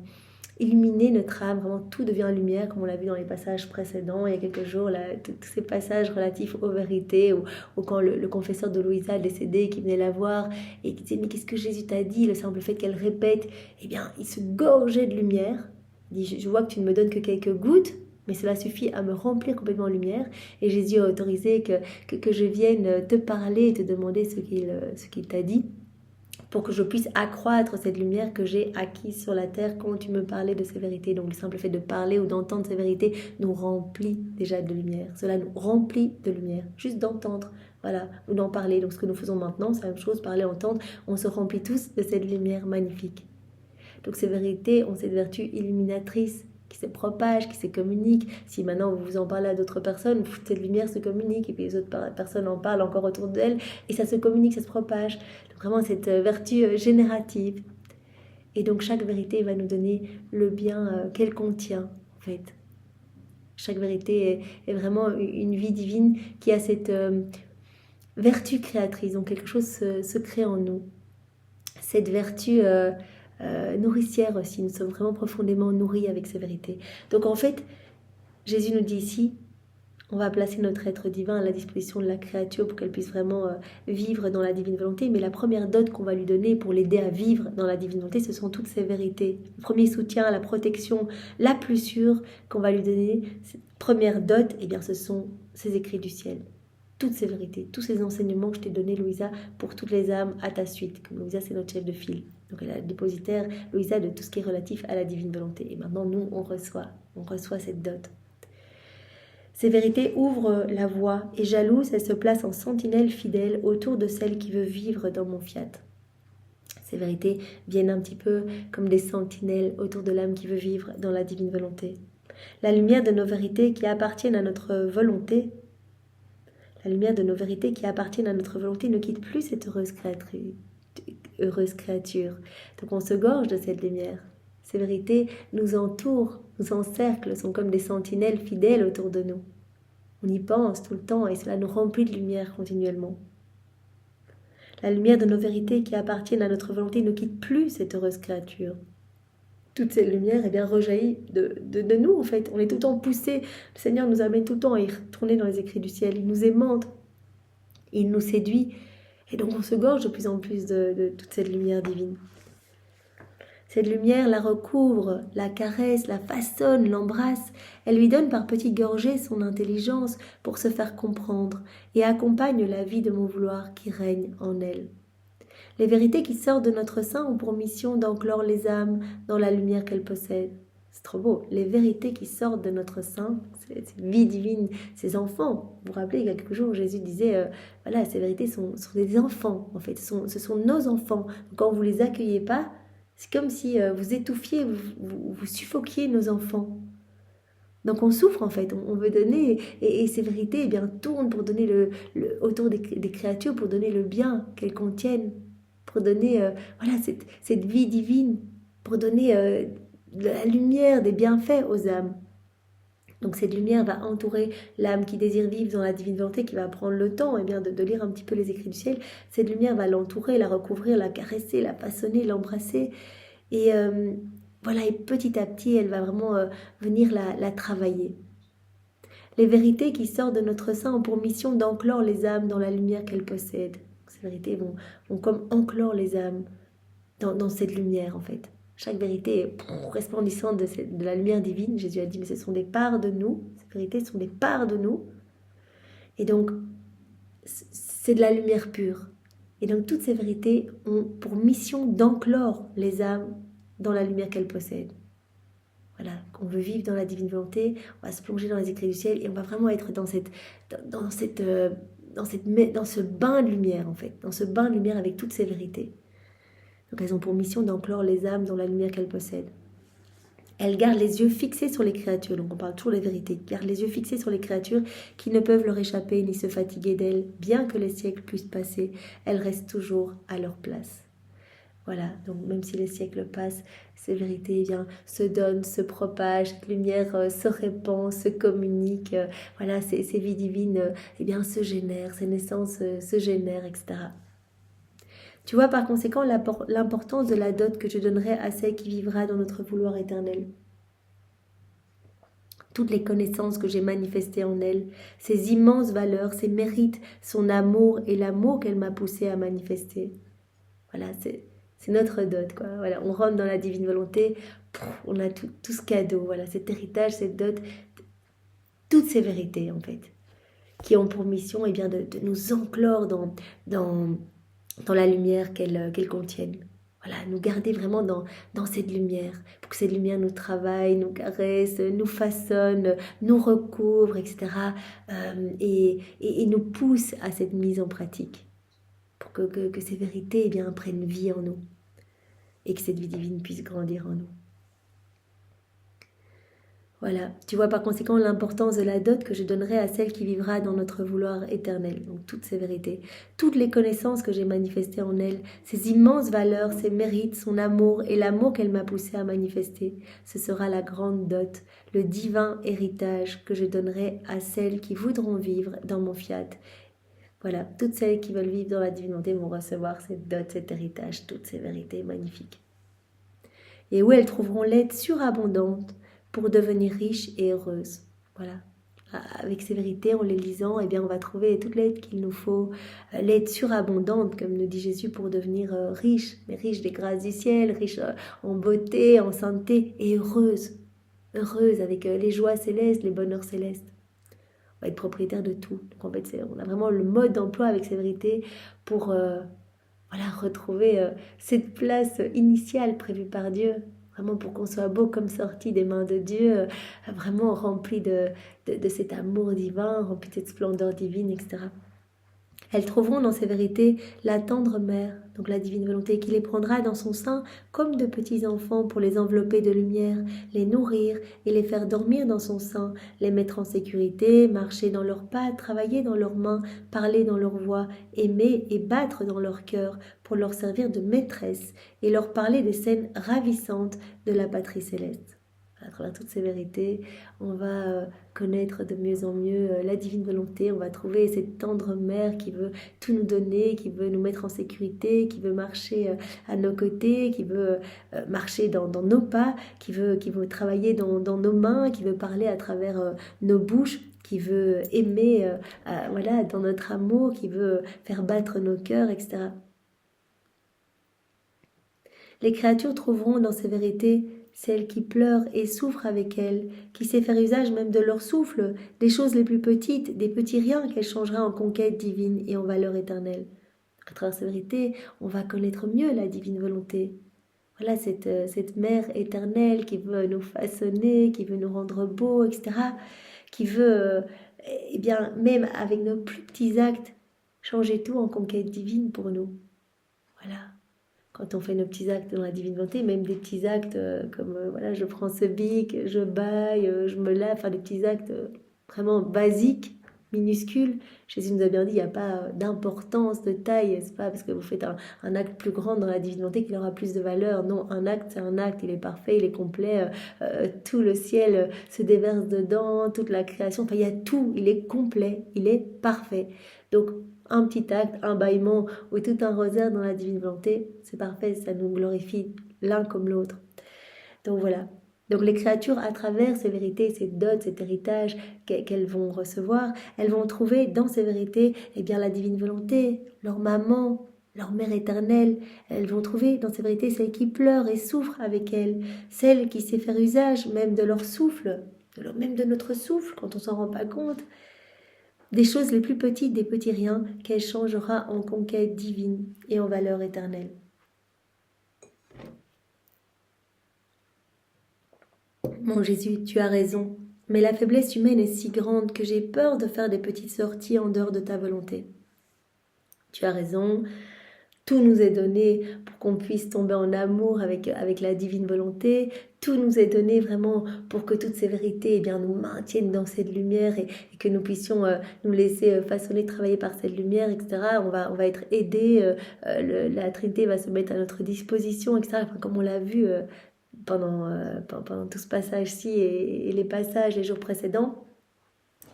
illuminer notre âme. Vraiment, tout devient lumière, comme on l'a vu dans les passages précédents. Il y a quelques jours, là, tous ces passages relatifs aux vérités, ou quand le confesseur de Louisa décédé, qui venait la voir et qui disait « Mais qu'est-ce que Jésus t'a dit ?» Le simple fait qu'elle répète, eh bien, il se gorgeait de lumière. Il dit « Je vois que tu ne me donnes que quelques gouttes, mais cela suffit à me remplir complètement de lumière. » Et Jésus a autorisé que je vienne te parler et te demander ce qu'il t'a dit, pour que je puisse accroître cette lumière que j'ai acquise sur la terre quand tu me parlais de ces vérités. Donc le simple fait de parler ou d'entendre ces vérités nous remplit déjà de lumière. Cela nous remplit de lumière, juste d'entendre, voilà, ou d'en parler. Donc ce que nous faisons maintenant, c'est la même chose, parler, entendre, on se remplit tous de cette lumière magnifique. Donc ces vérités ont cette vertu illuminatrice qui se propage, qui se communique. Si maintenant vous en parlez à d'autres personnes, cette lumière se communique et puis les autres personnes en parlent encore autour d'elles et ça se communique, ça se propage. Donc vraiment cette vertu générative. Et donc chaque vérité va nous donner le bien qu'elle contient en fait. Chaque vérité est vraiment une vie divine qui a cette vertu créatrice. Donc quelque chose se crée en nous. Cette vertu nourricière aussi, nous sommes vraiment profondément nourris avec ces vérités. Donc en fait, Jésus nous dit ici, on va placer notre être divin à la disposition de la créature pour qu'elle puisse vraiment vivre dans la divine volonté, mais la première dot qu'on va lui donner pour l'aider à vivre dans la divine volonté, ce sont toutes ces vérités. Le premier soutien, la protection la plus sûre qu'on va lui donner, cette première dot, eh bien ce sont ces écrits du ciel. Toutes ces vérités, tous ces enseignements que je t'ai donnés, Louisa, pour toutes les âmes à ta suite. Comme Louisa, c'est notre chef de file. Donc elle est la dépositaire, Louisa, de tout ce qui est relatif à la divine volonté. Et maintenant, nous, on reçoit cette dot. Ces vérités ouvrent la voie et jalouse, elles se placent en sentinelle fidèle autour de celle qui veut vivre dans mon fiat. Ces vérités viennent un petit peu comme des sentinelles autour de l'âme qui veut vivre dans la divine volonté. La lumière de nos vérités qui appartiennent à notre volonté, la lumière de nos vérités qui appartiennent à notre volonté ne quitte plus cette heureuse créature. Donc on se gorge de cette lumière. Ces vérités nous entourent, nous encerclent, sont comme des sentinelles fidèles autour de nous. On y pense tout le temps et cela nous remplit de lumière continuellement. La lumière de nos vérités qui appartiennent à notre volonté ne quitte plus cette heureuse créature. Toute cette lumière rejaillit de nous en fait. On est tout le temps poussé. Le Seigneur nous amène tout le temps à y retourner dans les écrits du ciel. Il nous aimante, il nous séduit. Et donc on se gorge de plus en plus de toute cette lumière divine. Cette lumière la recouvre, la caresse, la façonne, l'embrasse. Elle lui donne par petites gorgées son intelligence pour se faire comprendre et accompagne la vie de mon vouloir qui règne en elle. Les vérités qui sortent de notre sein ont pour mission d'enclore les âmes dans la lumière qu'elles possèdent. C'est trop beau. Les vérités qui sortent de notre sein, cette vie divine, ces enfants. Vous vous rappelez, il y a quelques jours, Jésus disait, voilà, ces vérités sont des enfants, en fait. Ce sont nos enfants. Donc, quand vous ne les accueillez pas, c'est comme si vous étouffiez, vous suffoquiez nos enfants. Donc on souffre en fait, on veut donner, et ces vérités tournent pour donner autour des créatures, pour donner le bien qu'elles contiennent, pour donner cette vie divine, pour donner la lumière des bienfaits aux âmes. Donc cette lumière va entourer l'âme qui désire vivre dans la divine volonté, qui va prendre le temps de lire un petit peu les écrits du ciel. Cette lumière va l'entourer, la recouvrir, la caresser, la façonner, l'embrasser. Et et petit à petit, elle va vraiment venir la travailler. Les vérités qui sortent de notre sein ont pour mission d'enclore les âmes dans la lumière qu'elles possèdent. Ces vérités vont comme enclore les âmes dans cette lumière en fait. Chaque vérité est resplendissante de la lumière divine. Jésus a dit, mais ce sont des parts de nous. Ces vérités sont des parts de nous. Et donc, c'est de la lumière pure. Et donc, toutes ces vérités ont pour mission d'enclore les âmes dans la lumière qu'elles possèdent. Voilà, on veut vivre dans la divine volonté, on va se plonger dans les écrits du ciel et on va vraiment être dans ce bain de lumière, en fait. Dans ce bain de lumière avec toutes ces vérités. Donc elles ont pour mission d'enclore les âmes dans la lumière qu'elles possèdent. Elles gardent les yeux fixés sur les créatures, donc on parle toujours des vérités, gardent les yeux fixés sur les créatures qui ne peuvent leur échapper ni se fatiguer d'elles, bien que les siècles puissent passer, elles restent toujours à leur place. Voilà, donc même si les siècles passent, ces vérités eh bien, se donnent, se propagent, cette lumière se répand, se communique, voilà, ces vies divines eh bien, se génèrent, ces naissances se génèrent, etc. Tu vois par conséquent l'importance de la dot que je donnerai à celle qui vivra dans notre vouloir éternel. Toutes les connaissances que j'ai manifestées en elle, ses immenses valeurs, ses mérites, son amour et l'amour qu'elle m'a poussé à manifester. Voilà, c'est notre dot, quoi. Voilà, on rentre dans la divine volonté, on a tout ce cadeau, voilà, cet héritage, cette dot, toutes ces vérités, en fait, qui ont pour mission, eh bien, de nous enclore dans la lumière qu'elles contiennent. Voilà, nous garder vraiment dans cette lumière, pour que cette lumière nous travaille, nous caresse, nous façonne, nous recouvre, etc. Et nous pousse à cette mise en pratique, pour que ces vérités eh bien, prennent vie en nous, et que cette vie divine puisse grandir en nous. Voilà, tu vois par conséquent l'importance de la dot que je donnerai à celle qui vivra dans notre vouloir éternel. Donc toutes ces vérités, toutes les connaissances que j'ai manifestées en elle, ses immenses valeurs, ses mérites, son amour et l'amour qu'elle m'a poussé à manifester, ce sera la grande dot, le divin héritage que je donnerai à celles qui voudront vivre dans mon fiat. Voilà, toutes celles qui veulent vivre dans la divinité vont recevoir cette dot, cet héritage, toutes ces vérités magnifiques. Et où elles trouveront l'aide surabondante pour devenir riches et heureuses. Voilà. Avec ces vérités, en les lisant, eh bien, on va trouver toute l'aide qu'il nous faut, l'aide surabondante, comme nous dit Jésus, pour devenir riche, mais riche des grâces du ciel, riche en beauté, en sainteté, et heureuse. Heureuse avec les joies célestes, les bonheurs célestes. On va être propriétaire de tout. Donc en fait, on a vraiment le mode d'emploi avec ces vérités pour voilà, retrouver cette place initiale prévue par Dieu. Vraiment pour qu'on soit beau comme sorti des mains de Dieu, vraiment rempli de cet amour divin, rempli de cette splendeur divine, etc. Elles trouveront dans ces vérités la tendre mère, donc la divine volonté, qui les prendra dans son sein comme de petits enfants pour les envelopper de lumière, les nourrir et les faire dormir dans son sein, les mettre en sécurité, marcher dans leurs pas, travailler dans leurs mains, parler dans leur voix, aimer et battre dans leur cœur pour leur servir de maîtresse et leur parler des scènes ravissantes de la patrie céleste. À travers toutes ces vérités, on va connaître de mieux en mieux la divine volonté, on va trouver cette tendre mère qui veut tout nous donner, qui veut nous mettre en sécurité, qui veut marcher à nos côtés, qui veut marcher dans nos pas, qui veut travailler dans nos mains, qui veut parler à travers nos bouches, qui veut aimer voilà, dans notre amour, qui veut faire battre nos cœurs, etc. Les créatures trouveront dans ces vérités celle qui pleure et souffre avec elle, qui sait faire usage même de leur souffle, des choses les plus petites, des petits riens qu'elle changera en conquête divine et en valeur éternelle. À travers ces vérités, on va connaître mieux la divine volonté. Voilà cette mère éternelle qui veut nous façonner, qui veut nous rendre beaux, etc. Qui veut, eh bien, même avec nos plus petits actes, changer tout en conquête divine pour nous. Voilà. Quand on fait nos petits actes dans la divine volonté, même des petits actes comme voilà, je prends ce bic, je baille, je me lave, enfin des petits actes vraiment basiques, minuscules. Jésus nous a bien dit, il n'y a pas d'importance, de taille, c'est pas parce que vous faites un acte plus grand dans la divine volonté qu'il aura plus de valeur. Non, un acte, c'est un acte, il est parfait, il est complet, tout le ciel se déverse dedans, toute la création, enfin il y a tout, il est complet, il est parfait. Donc un petit acte, un bâillement ou tout un rosaire dans la divine volonté, c'est parfait, ça nous glorifie l'un comme l'autre. Donc voilà. Donc les créatures, à travers ces vérités, ces dots, cet héritage qu'elles vont recevoir, elles vont trouver dans ces vérités eh bien, la divine volonté, leur maman, leur mère éternelle. Elles vont trouver dans ces vérités celle qui pleure et souffre avec elles, celle qui sait faire usage même de leur souffle, même de notre souffle quand on s'en rend pas compte. Des choses les plus petites, des petits riens, qu'elle changera en conquête divine et en valeur éternelle. Mon Jésus, tu as raison, mais la faiblesse humaine est si grande que j'ai peur de faire des petites sorties en dehors de ta volonté. Tu as raison, Tout nous est donné pour qu'on puisse tomber en amour avec la divine volonté. Tout nous est donné vraiment pour que toutes ces vérités nous maintiennent dans cette lumière et que nous puissions nous laisser façonner, travailler par cette lumière, etc. On va être aidés, la Trinité va se mettre à notre disposition, etc. Enfin, comme on l'a vu pendant tout ce passage-ci et les passages les jours précédents.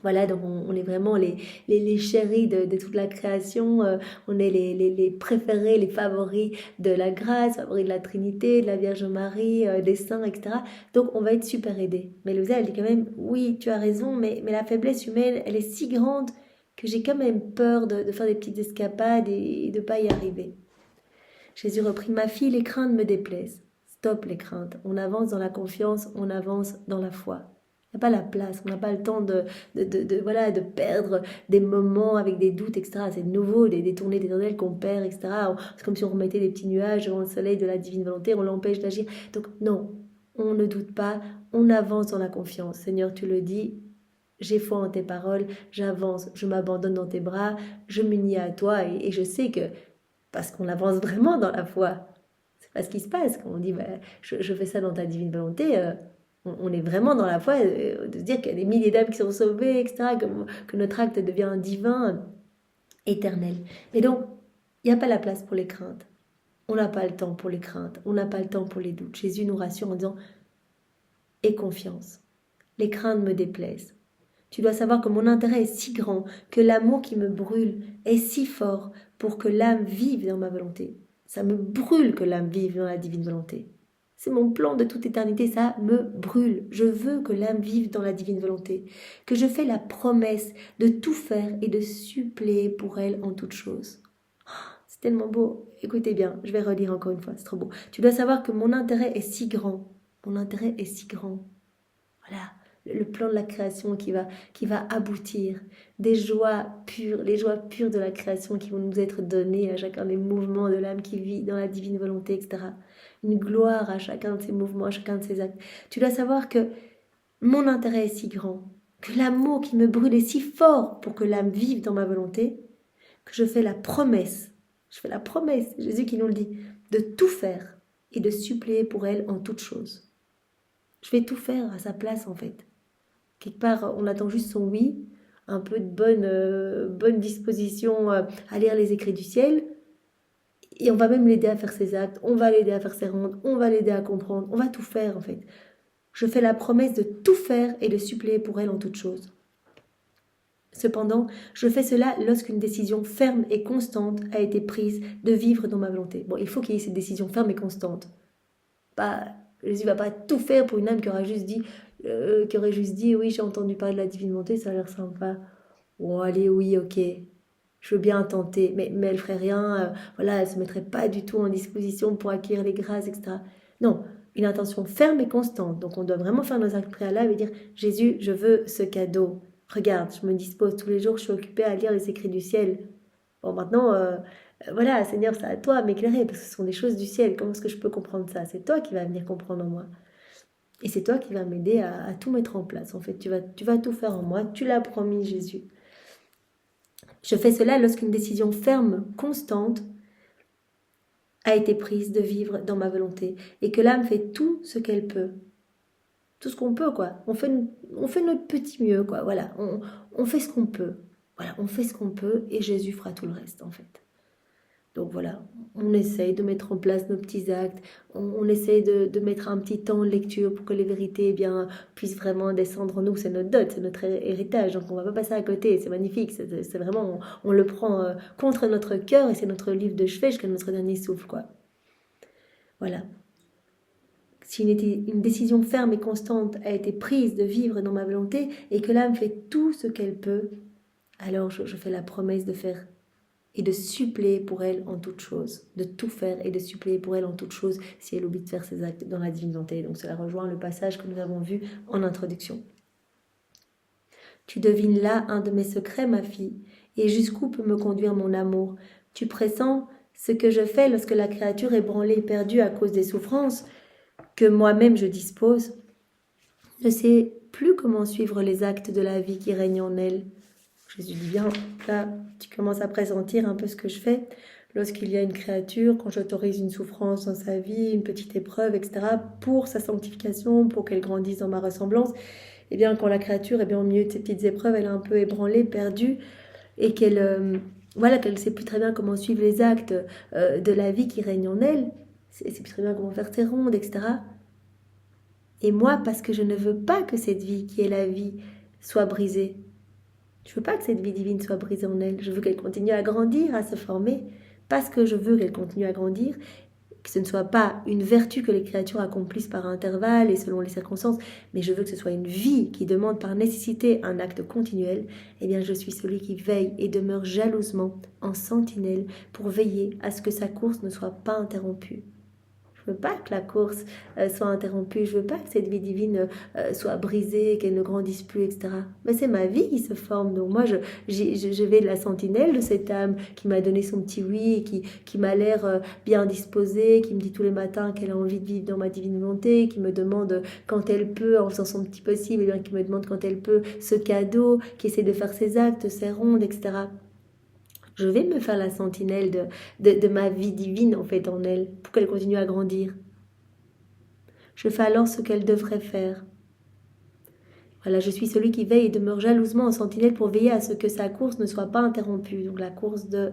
Voilà, donc on est vraiment les chéris de toute la création, on est les préférés, les favoris de la grâce, favoris de la Trinité, de la Vierge Marie, des saints, etc. Donc on va être super aidés. Mais Louisa, elle dit quand même, oui, tu as raison, mais la faiblesse humaine, elle est si grande que j'ai quand même peur de faire des petites escapades et de ne pas y arriver. Jésus reprit, ma fille, les craintes me déplaisent. Stop les craintes, on avance dans la confiance, on avance dans la foi. Il n'y a pas la place, on n'a pas le temps de perdre des moments avec des doutes, etc. C'est nouveau, des tournées d'éternel qu'on perd, etc. C'est comme si on remettait des petits nuages devant le soleil de la divine volonté, on l'empêche d'agir. Donc non, on ne doute pas, on avance dans la confiance. Seigneur, tu le dis, j'ai foi en tes paroles, j'avance, je m'abandonne dans tes bras, je m'unis à toi et je sais que, parce qu'on avance vraiment dans la foi, c'est pas ce qui se passe quand on dit je fais ça dans ta divine volonté. On est vraiment dans la foi de se dire qu'il y a des milliers d'âmes qui sont sauvées, etc., que notre acte devient divin, éternel. Mais donc, il n'y a pas la place pour les craintes. On n'a pas le temps pour les craintes. On n'a pas le temps pour les doutes. Jésus nous rassure en disant « Aie confiance. Les craintes me déplaisent. Tu dois savoir que mon intérêt est si grand, que l'amour qui me brûle est si fort pour que l'âme vive dans ma volonté. Ça me brûle que l'âme vive dans la divine volonté. C'est mon plan de toute éternité, ça me brûle. Je veux que l'âme vive dans la divine volonté, que je fais la promesse de tout faire et de suppléer pour elle en toutes choses. C'est tellement beau. Écoutez bien, je vais relire encore une fois, c'est trop beau. Tu dois savoir que mon intérêt est si grand. Mon intérêt est si grand. Voilà, le plan de la création qui va aboutir. Des joies pures, les joies pures de la création qui vont nous être données à chacun des mouvements de l'âme qui vit dans la divine volonté, etc. Une gloire à chacun de ces mouvements, à chacun de ces actes. Tu dois savoir que mon intérêt est si grand, que l'amour qui me brûle est si fort pour que l'âme vive dans ma volonté, que je fais la promesse, Jésus qui nous le dit, de tout faire et de suppléer pour elle en toutes choses. Je vais tout faire à sa place en fait. Quelque part, on attend juste son oui, un peu de bonne disposition à lire les écrits du ciel, et on va même l'aider à faire ses actes, on va l'aider à faire ses rondes, on va l'aider à comprendre, on va tout faire en fait. Je fais la promesse de tout faire et de suppléer pour elle en toutes choses. Cependant, je fais cela lorsqu'une décision ferme et constante a été prise de vivre dans ma volonté. Bon, il faut qu'il y ait cette décision ferme et constante. Jésus va pas tout faire pour une âme qui aurait juste dit oui, j'ai entendu parler de la divine volonté, ça a l'air sympa. Oh, allez, oui, ok, je veux bien tenter, mais elle ferait rien, voilà, elle se mettrait pas du tout en disposition pour acquérir les grâces, etc. Non, une intention ferme et constante. Donc on doit vraiment faire nos actes préalables et dire Jésus, je veux ce cadeau. Regarde, je me dispose tous les jours, je suis occupée à lire les écrits du ciel. Bon, maintenant, voilà, Seigneur, c'est à toi de m'éclairer, parce que ce sont des choses du ciel. Comment est-ce que je peux comprendre ça? C'est toi qui vas venir comprendre en moi. Et c'est toi qui vas m'aider à tout mettre en place. En fait, tu vas tout faire en moi. Tu l'as promis, Jésus. Je fais cela lorsqu'une décision ferme, constante, a été prise de vivre dans ma volonté. Et que l'âme fait tout ce qu'elle peut. Tout ce qu'on peut, quoi. On fait notre petit mieux, quoi. Voilà, on fait ce qu'on peut. Voilà, on fait ce qu'on peut et Jésus fera tout le reste, en fait. Donc voilà, on essaye de mettre en place nos petits actes, on essaye de mettre un petit temps de lecture pour que les vérités puissent vraiment descendre en nous. C'est notre dot, c'est notre héritage, donc on ne va pas passer à côté, c'est magnifique, c'est vraiment, on le prend contre notre cœur et c'est notre livre de chevet jusqu'à notre dernier souffle, quoi. Voilà. Si une décision ferme et constante a été prise de vivre dans ma volonté et que l'âme fait tout ce qu'elle peut, alors je fais la promesse de faire et de suppléer pour elle en toutes choses, de tout faire et de suppléer pour elle en toutes choses si elle oublie de faire ses actes dans la divine volonté. Donc cela rejoint le passage que nous avons vu en introduction. Tu devines là un de mes secrets, ma fille, et jusqu'où peut me conduire mon amour. Tu pressens ce que je fais lorsque la créature est branlée et perdue à cause des souffrances que moi-même je dispose. Ne sais plus comment suivre les actes de la vie qui règnent en elle. Jésus dit bien, là, tu commences à pressentir un peu ce que je fais. lorsqu'il y a une créature, quand j'autorise une souffrance dans sa vie, une petite épreuve, etc., pour sa sanctification, pour qu'elle grandisse dans ma ressemblance, et bien quand la créature, au milieu de ces petites épreuves, elle est un peu ébranlée, perdue, et qu'elle ne sait plus très bien comment suivre les actes de la vie qui règne en elle, elle ne sait plus très bien comment faire ses rondes, etc. Et moi, parce que je ne veux pas que cette vie qui est la vie soit brisée, je veux pas que cette vie divine soit brisée en elle, je veux qu'elle continue à grandir, à se former, parce que je veux qu'elle continue à grandir, que ce ne soit pas une vertu que les créatures accomplissent par intervalles et selon les circonstances, mais je veux que ce soit une vie qui demande par nécessité un acte continuel. Eh bien, je suis celui qui veille et demeure jalousement en sentinelle pour veiller à ce que sa course ne soit pas interrompue. Je veux pas que la course soit interrompue, je veux pas que cette vie divine soit brisée, qu'elle ne grandisse plus, etc. Mais c'est ma vie qui se forme, donc moi je vais de la sentinelle de cette âme qui m'a donné son petit oui, qui m'a l'air bien disposée, qui me dit tous les matins qu'elle a envie de vivre dans ma divine volonté, qui me demande quand elle peut, en faisant son petit possible, et bien qui me demande quand elle peut ce cadeau, qui essaie de faire ses actes, ses rondes, etc. Je vais me faire la sentinelle de ma vie divine en fait en elle, pour qu'elle continue à grandir. Je fais alors ce qu'elle devrait faire. Voilà, je suis celui qui veille et demeure jalousement en sentinelle pour veiller à ce que sa course ne soit pas interrompue. Donc la course de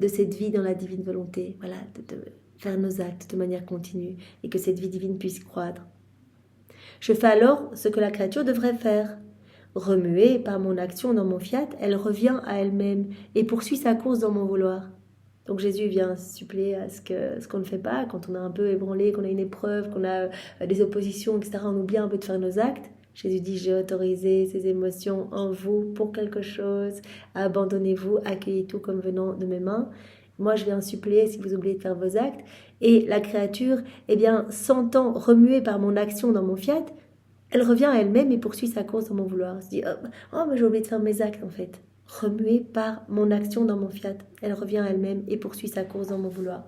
cette vie dans la divine volonté. Voilà, de faire nos actes de manière continue et que cette vie divine puisse croître. Je fais alors ce que la créature devrait faire. Remuée par mon action dans mon fiat, elle revient à elle-même et poursuit sa course dans mon vouloir. Donc Jésus vient suppléer à ce qu'on ne fait pas, quand on est un peu ébranlé, qu'on a une épreuve, qu'on a des oppositions, etc. On oublie un peu de faire nos actes. Jésus dit, j'ai autorisé ces émotions en vous pour quelque chose. Abandonnez-vous, accueillez tout comme venant de mes mains. Moi, je viens suppléer si vous oubliez de faire vos actes. Et la créature, sentant remuée par mon action dans mon fiat, elle revient à elle-même et poursuit sa course dans mon vouloir. Elle se dit, mais j'ai oublié de faire mes actes en fait. Remuée par mon action dans mon fiat, elle revient à elle-même et poursuit sa course dans mon vouloir.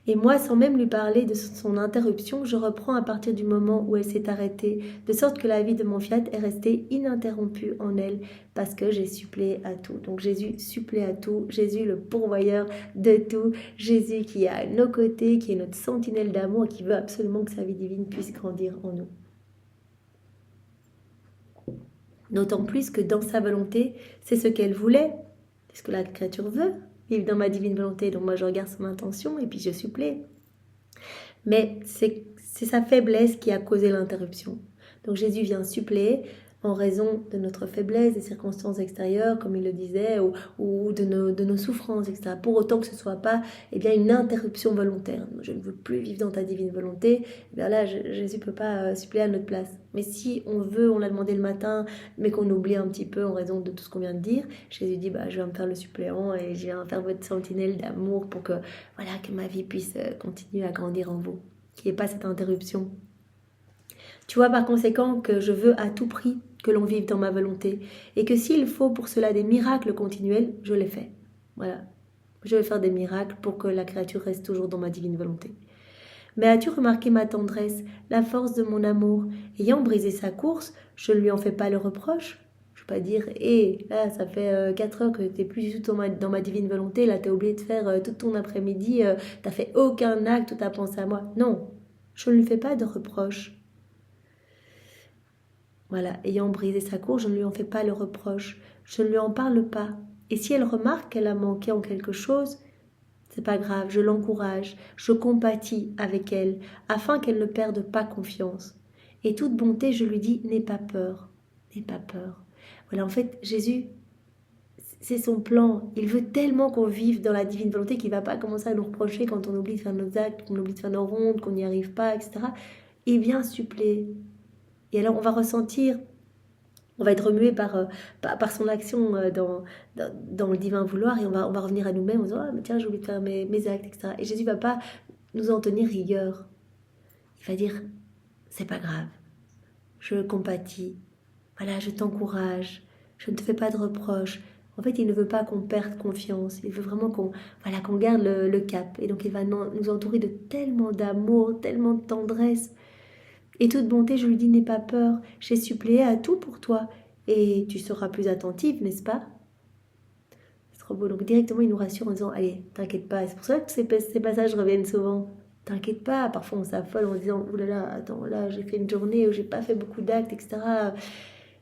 Et moi, sans même lui parler de son interruption, je reprends à partir du moment où elle s'est arrêtée, de sorte que la vie de mon fiat est restée ininterrompue en elle, parce que j'ai suppléé à tout. Donc Jésus supplée à tout, Jésus le pourvoyeur de tout, Jésus qui est à nos côtés, qui est notre sentinelle d'amour, qui veut absolument que sa vie divine puisse grandir en nous. D'autant plus que dans sa volonté, c'est ce qu'elle voulait, c'est ce que la créature veut, vivre dans ma divine volonté. Donc moi je regarde son intention et puis je supplée. Mais c'est sa faiblesse qui a causé l'interruption. Donc Jésus vient suppléer en raison de notre faiblesse, des circonstances extérieures, comme il le disait, ou de nos souffrances, etc. Pour autant que ce ne soit pas une interruption volontaire. Je ne veux plus vivre dans ta divine volonté. Là, Jésus ne peut pas suppléer à notre place. Mais si on veut, on l'a demandé le matin, mais qu'on oublie un petit peu en raison de tout ce qu'on vient de dire, Jésus dit, je vais me faire le suppléant et je viens faire votre sentinelle d'amour pour que ma vie puisse continuer à grandir en vous. Qu'il n'y ait pas cette interruption. Tu vois par conséquent que je veux à tout prix que l'on vive dans ma volonté et que s'il faut pour cela des miracles continuels, je les fais. Voilà, je vais faire des miracles pour que la créature reste toujours dans ma divine volonté. Mais as-tu remarqué ma tendresse, la force de mon amour? Ayant brisé sa course, je ne lui en fais pas le reproche. Je ne vais pas dire, là ça fait 4 heures que tu n'es plus du tout dans ma divine volonté, là tu as oublié de faire tout ton après-midi, tu n'as fait aucun acte, tu as pensé à moi. Non, je ne lui fais pas de reproche. Voilà, ayant brisé sa course, je ne lui en fais pas le reproche, je ne lui en parle pas. Et si elle remarque qu'elle a manqué en quelque chose, c'est pas grave, je l'encourage, je compatis avec elle, afin qu'elle ne perde pas confiance. Et toute bonté, je lui dis, n'aie pas peur, n'aie pas peur. Voilà, en fait, Jésus, c'est son plan. Il veut tellement qu'on vive dans la divine volonté qu'il ne va pas commencer à nous reprocher quand on oublie de faire nos actes, qu'on oublie de faire nos rondes, qu'on n'y arrive pas, etc. Il vient suppléer. Et alors on va ressentir, on va être remué par son action dans le divin vouloir et on va revenir à nous-mêmes en disant mais tiens j'ai oublié de faire mes actes, etc. Et Jésus ne va pas nous en tenir rigueur. Il va dire c'est pas grave, je compatis, voilà, je t'encourage, je ne te fais pas de reproches. En fait, il ne veut pas qu'on perde confiance, il veut vraiment qu'on garde le cap. Et donc il va nous entourer de tellement d'amour, tellement de tendresse. Et toute bonté, je lui dis, n'aie pas peur, j'ai suppléé à tout pour toi, et tu seras plus attentive, n'est-ce pas? trop beau. Donc directement, il nous rassure en disant, allez, t'inquiète pas. C'est pour ça que ces passages reviennent souvent. T'inquiète pas. Parfois, on s'affole en disant, oulala, attends, là, j'ai fait une journée où j'ai pas fait beaucoup d'actes, etc.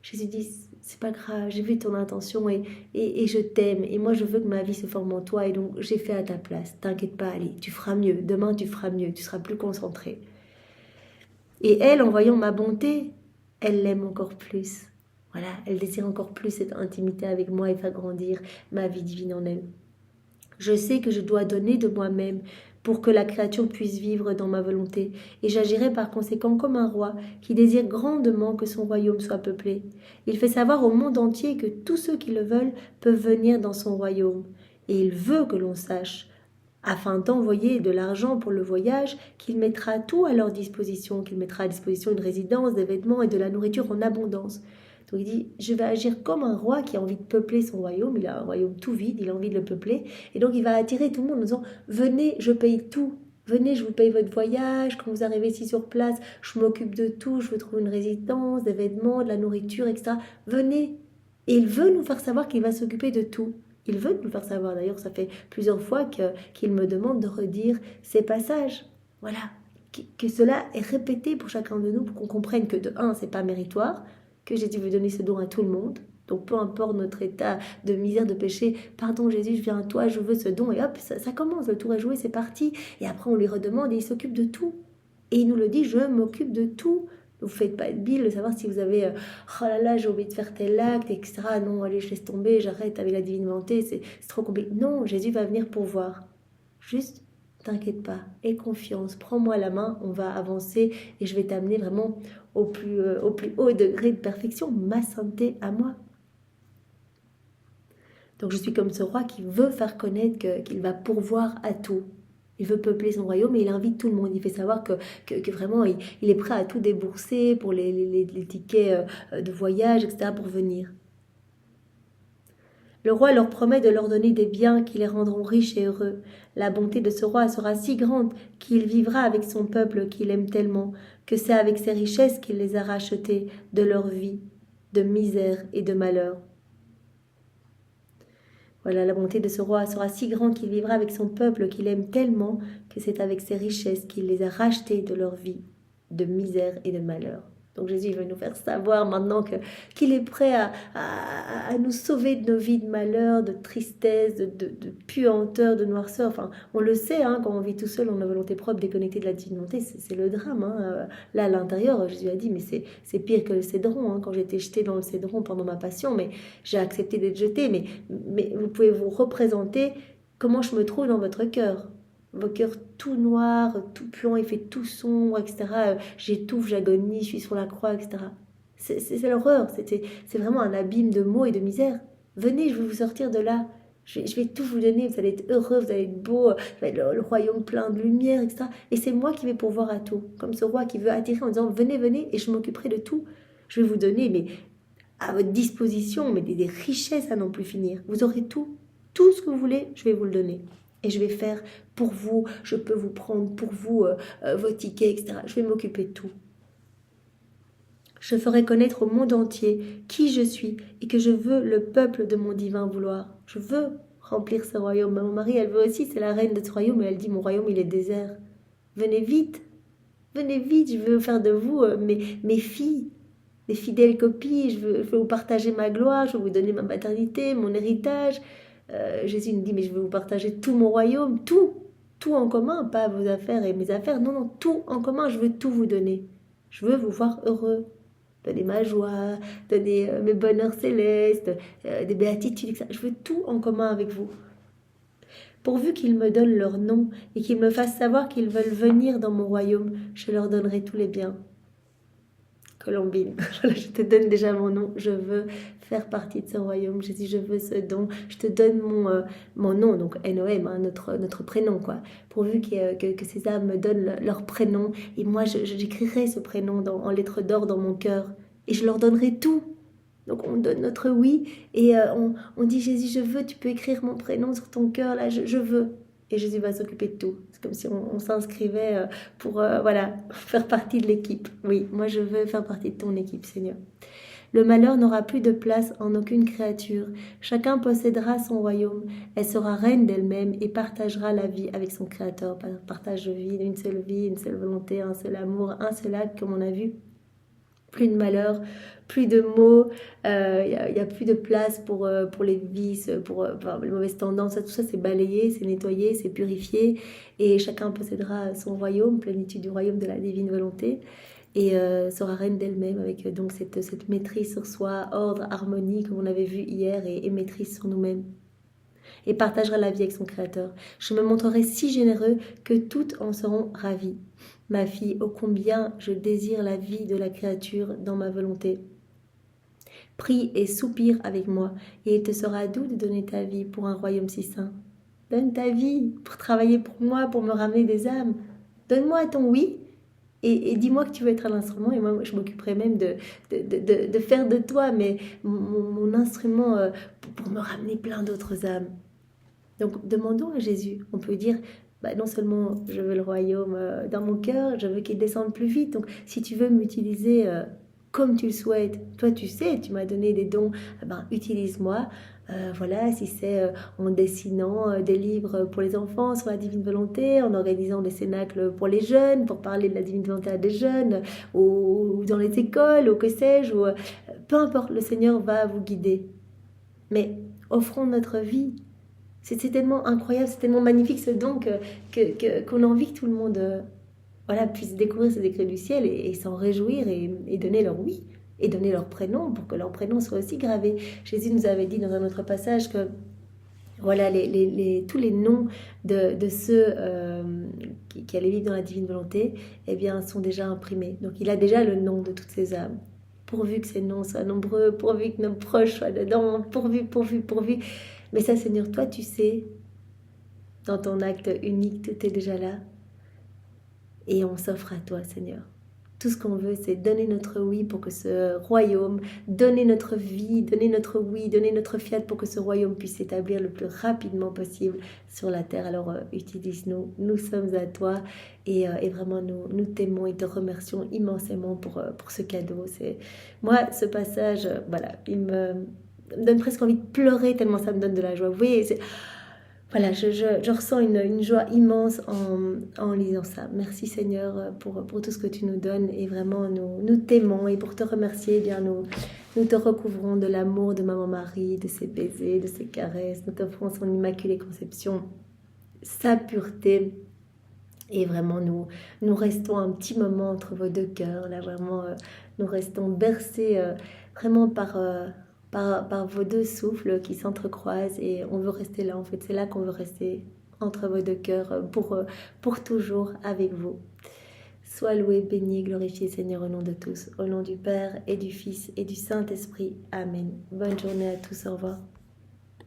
Jésus dit, c'est pas grave, j'ai vu ton intention et je t'aime. Et moi, je veux que ma vie se forme en toi. Et donc, j'ai fait à ta place. T'inquiète pas, allez, tu feras mieux. Demain, tu feras mieux. Tu seras plus concentré. Et elle, en voyant ma bonté, elle l'aime encore plus. Voilà, elle désire encore plus cette intimité avec moi et faire grandir ma vie divine en elle. Je sais que je dois donner de moi-même pour que la créature puisse vivre dans ma volonté, et j'agirai par conséquent comme un roi qui désire grandement que son royaume soit peuplé. Il fait savoir au monde entier que tous ceux qui le veulent peuvent venir dans son royaume, et il veut que l'on sache, afin d'envoyer de l'argent pour le voyage, qu'il mettra tout à leur disposition, qu'il mettra à disposition une résidence, des vêtements et de la nourriture en abondance. Donc il dit, je vais agir comme un roi qui a envie de peupler son royaume, il a un royaume tout vide, il a envie de le peupler, et donc il va attirer tout le monde en disant, venez, je paye tout, venez, je vous paye votre voyage, quand vous arrivez ici sur place, je m'occupe de tout, je vous trouve une résidence, des vêtements, de la nourriture, etc. Venez. Et il veut nous faire savoir qu'il va s'occuper de tout. Il veut nous faire savoir, d'ailleurs ça fait plusieurs fois qu'il me demande de redire ces passages. Voilà, que cela est répété pour chacun de nous, pour qu'on comprenne que de un, c'est pas méritoire, que Jésus veut donner ce don à tout le monde. Donc peu importe notre état de misère, de péché, pardon Jésus, je viens à toi, je veux ce don. Et hop, ça commence, le tour est joué, c'est parti. Et après on lui redemande et il s'occupe de tout. Et il nous le dit, je m'occupe de tout. Vous ne faites pas de bile de savoir si vous avez oh là là, j'ai oublié de faire tel acte, etc. Non, allez, je laisse tomber, j'arrête avec la divine volonté, c'est trop compliqué. Non, Jésus va venir pourvoir. Juste, t'inquiète pas, aie confiance, prends-moi la main, on va avancer et je vais t'amener vraiment au plus haut degré de perfection, ma sainteté à moi. Donc je suis comme ce roi qui veut faire connaître qu'il va pourvoir à tout. Il veut peupler son royaume et il invite tout le monde. Il fait savoir que vraiment, il est prêt à tout débourser pour les tickets de voyage, etc. pour venir. Le roi leur promet de leur donner des biens qui les rendront riches et heureux. La bonté de ce roi sera si grande qu'il vivra avec son peuple qu'il aime tellement, que c'est avec ses richesses qu'il les a rachetés de leur vie, de misère et de malheur. Voilà, la bonté de ce roi sera si grande qu'il vivra avec son peuple qu'il aime tellement que c'est avec ses richesses qu'il les a rachetés de leur vie, de misère et de malheur. Donc Jésus veut nous faire savoir maintenant qu'il est prêt à nous sauver de nos vies de malheur, de tristesse, de puanteur, de noirceur. Enfin, on le sait, hein, quand on vit tout seul, on a volonté propre, déconnecté de la divinité, c'est le drame. Hein. Là, à l'intérieur, Jésus a dit, mais c'est pire que le cédron. Hein. Quand j'étais jetée dans le cédron pendant ma passion, mais j'ai accepté d'être jetée. Mais vous pouvez vous représenter comment je me trouve dans votre cœur. Vos cœurs tout noirs, tout puant, il fait tout sombre, etc. J'étouffe, j'agonie, je suis sur la croix, etc. C'est l'horreur, c'est vraiment un abîme de maux et de misère. Venez, je vais vous sortir de là. Je vais tout vous donner, vous allez être heureux, vous allez être beau, vous allez être le royaume plein de lumière, etc. Et c'est moi qui vais pourvoir à tout. Comme ce roi qui veut attirer en disant, venez, venez, et je m'occuperai de tout. Je vais vous donner, mais à votre disposition, mais des richesses à n'en plus finir. Vous aurez tout ce que vous voulez, je vais vous le donner. Et je vais faire pour vous, je peux vous prendre pour vous vos tickets, etc. Je vais m'occuper de tout. Je ferai connaître au monde entier qui je suis et que je veux le peuple de mon divin vouloir. Je veux remplir ce royaume. Mon mari, elle veut aussi, c'est la reine de ce royaume, et elle dit, mon royaume, il est désert. Venez vite, je veux faire de vous mes filles, des fidèles copies, je veux vous partager ma gloire, je veux vous donner ma maternité, mon héritage. Jésus nous dit, mais je veux vous partager tout mon royaume, tout en commun, pas vos affaires et mes affaires, non, tout en commun, je veux tout vous donner. Je veux vous voir heureux, donner ma joie, donner mes bonheurs célestes, des béatitudes, etc. Je veux tout en commun avec vous. Pourvu qu'ils me donnent leur nom et qu'ils me fassent savoir qu'ils veulent venir dans mon royaume, je leur donnerai tous les biens. Colombine, je te donne déjà mon nom, je veux faire partie de ce royaume, Jésus, je veux ce don, je te donne mon nom, donc N-O-M, hein, notre prénom, quoi, pourvu que ces âmes me donnent leur prénom, et moi j'écrirai ce prénom en lettres d'or dans mon cœur, et je leur donnerai tout. Donc on donne notre oui, et on dit, Jésus, je veux, tu peux écrire mon prénom sur ton cœur, là, je veux. Et Jésus va s'occuper de tout. C'est comme si on s'inscrivait pour faire partie de l'équipe. Oui, moi je veux faire partie de ton équipe, Seigneur. Le malheur n'aura plus de place en aucune créature. Chacun possédera son royaume. Elle sera reine d'elle-même et partagera la vie avec son Créateur. Partage de vie, une seule volonté, un seul amour, un seul acte, comme on a vu. Plus de malheur, plus de mots, il n'y a plus de place pour les vices, pour les mauvaises tendances, tout ça c'est balayé, c'est nettoyé, c'est purifié, et chacun possédera son royaume, plénitude du royaume de la divine volonté, et sera reine d'elle-même avec donc cette maîtrise sur soi, ordre, harmonie, comme on avait vu hier, et maîtrise sur nous-mêmes. Et partagera la vie avec son Créateur. Je me montrerai si généreux que toutes en seront ravies. Ma fille, ô combien je désire la vie de la créature dans ma volonté. Prie et soupire avec moi, et il te sera doux de donner ta vie pour un royaume si saint. Donne ta vie pour travailler pour moi, pour me ramener des âmes. Donne-moi ton oui, et dis-moi que tu veux être à l'instrument, et moi je m'occuperai même de faire de toi mon instrument pour me ramener plein d'autres âmes. Donc demandons à Jésus. On peut dire, non seulement je veux le royaume dans mon cœur, je veux qu'il descende plus vite. Donc si tu veux m'utiliser comme tu le souhaites, toi tu sais, tu m'as donné des dons, utilise-moi. Voilà, si c'est en dessinant des livres pour les enfants sur la divine volonté, en organisant des cénacles pour les jeunes, pour parler de la divine volonté à des jeunes, ou dans les écoles, ou que sais-je, peu importe, le Seigneur va vous guider. Mais offrons notre vie. C'est tellement incroyable, c'est tellement magnifique ce don qu'on a envie que tout le monde puisse découvrir ces décrets du ciel et s'en réjouir et donner leur oui, et donner leur prénom pour que leur prénom soit aussi gravé. Jésus nous avait dit dans un autre passage que voilà, tous les noms de ceux qui allaient vivre dans la divine volonté, sont déjà imprimés. Donc il a déjà le nom de toutes ces âmes. Pourvu que ces noms soient nombreux, pourvu que nos proches soient dedans, pourvu. Mais ça, Seigneur, toi, tu sais, dans ton acte unique, tout est déjà là. Et on s'offre à toi, Seigneur. Tout ce qu'on veut, c'est donner notre oui pour que ce royaume, donner notre vie, donner notre oui, donner notre fiat pour que ce royaume puisse s'établir le plus rapidement possible sur la terre. Alors, utilise-nous, nous sommes à toi et vraiment, nous t'aimons et te remercions immensément pour ce cadeau. Moi, ce passage, il me donne presque envie de pleurer tellement ça me donne de la joie. Vous voyez, je ressens une joie immense en lisant ça. Merci Seigneur pour tout ce que tu nous donnes et vraiment nous t'aimons et pour te remercier, nous te recouvrons de l'amour de Maman Marie, de ses baisers, de ses caresses. Nous t'offrons son immaculée conception, sa pureté. Et vraiment, nous restons un petit moment entre vos deux cœurs. Là, vraiment, nous restons bercés vraiment par vos deux souffles qui s'entrecroisent. Et on veut rester là, en fait. C'est là qu'on veut rester, entre vos deux cœurs, pour toujours avec vous. Sois loué, béni, glorifié, Seigneur, au nom de tous. Au nom du Père et du Fils et du Saint-Esprit. Amen. Bonne journée à tous. Au revoir.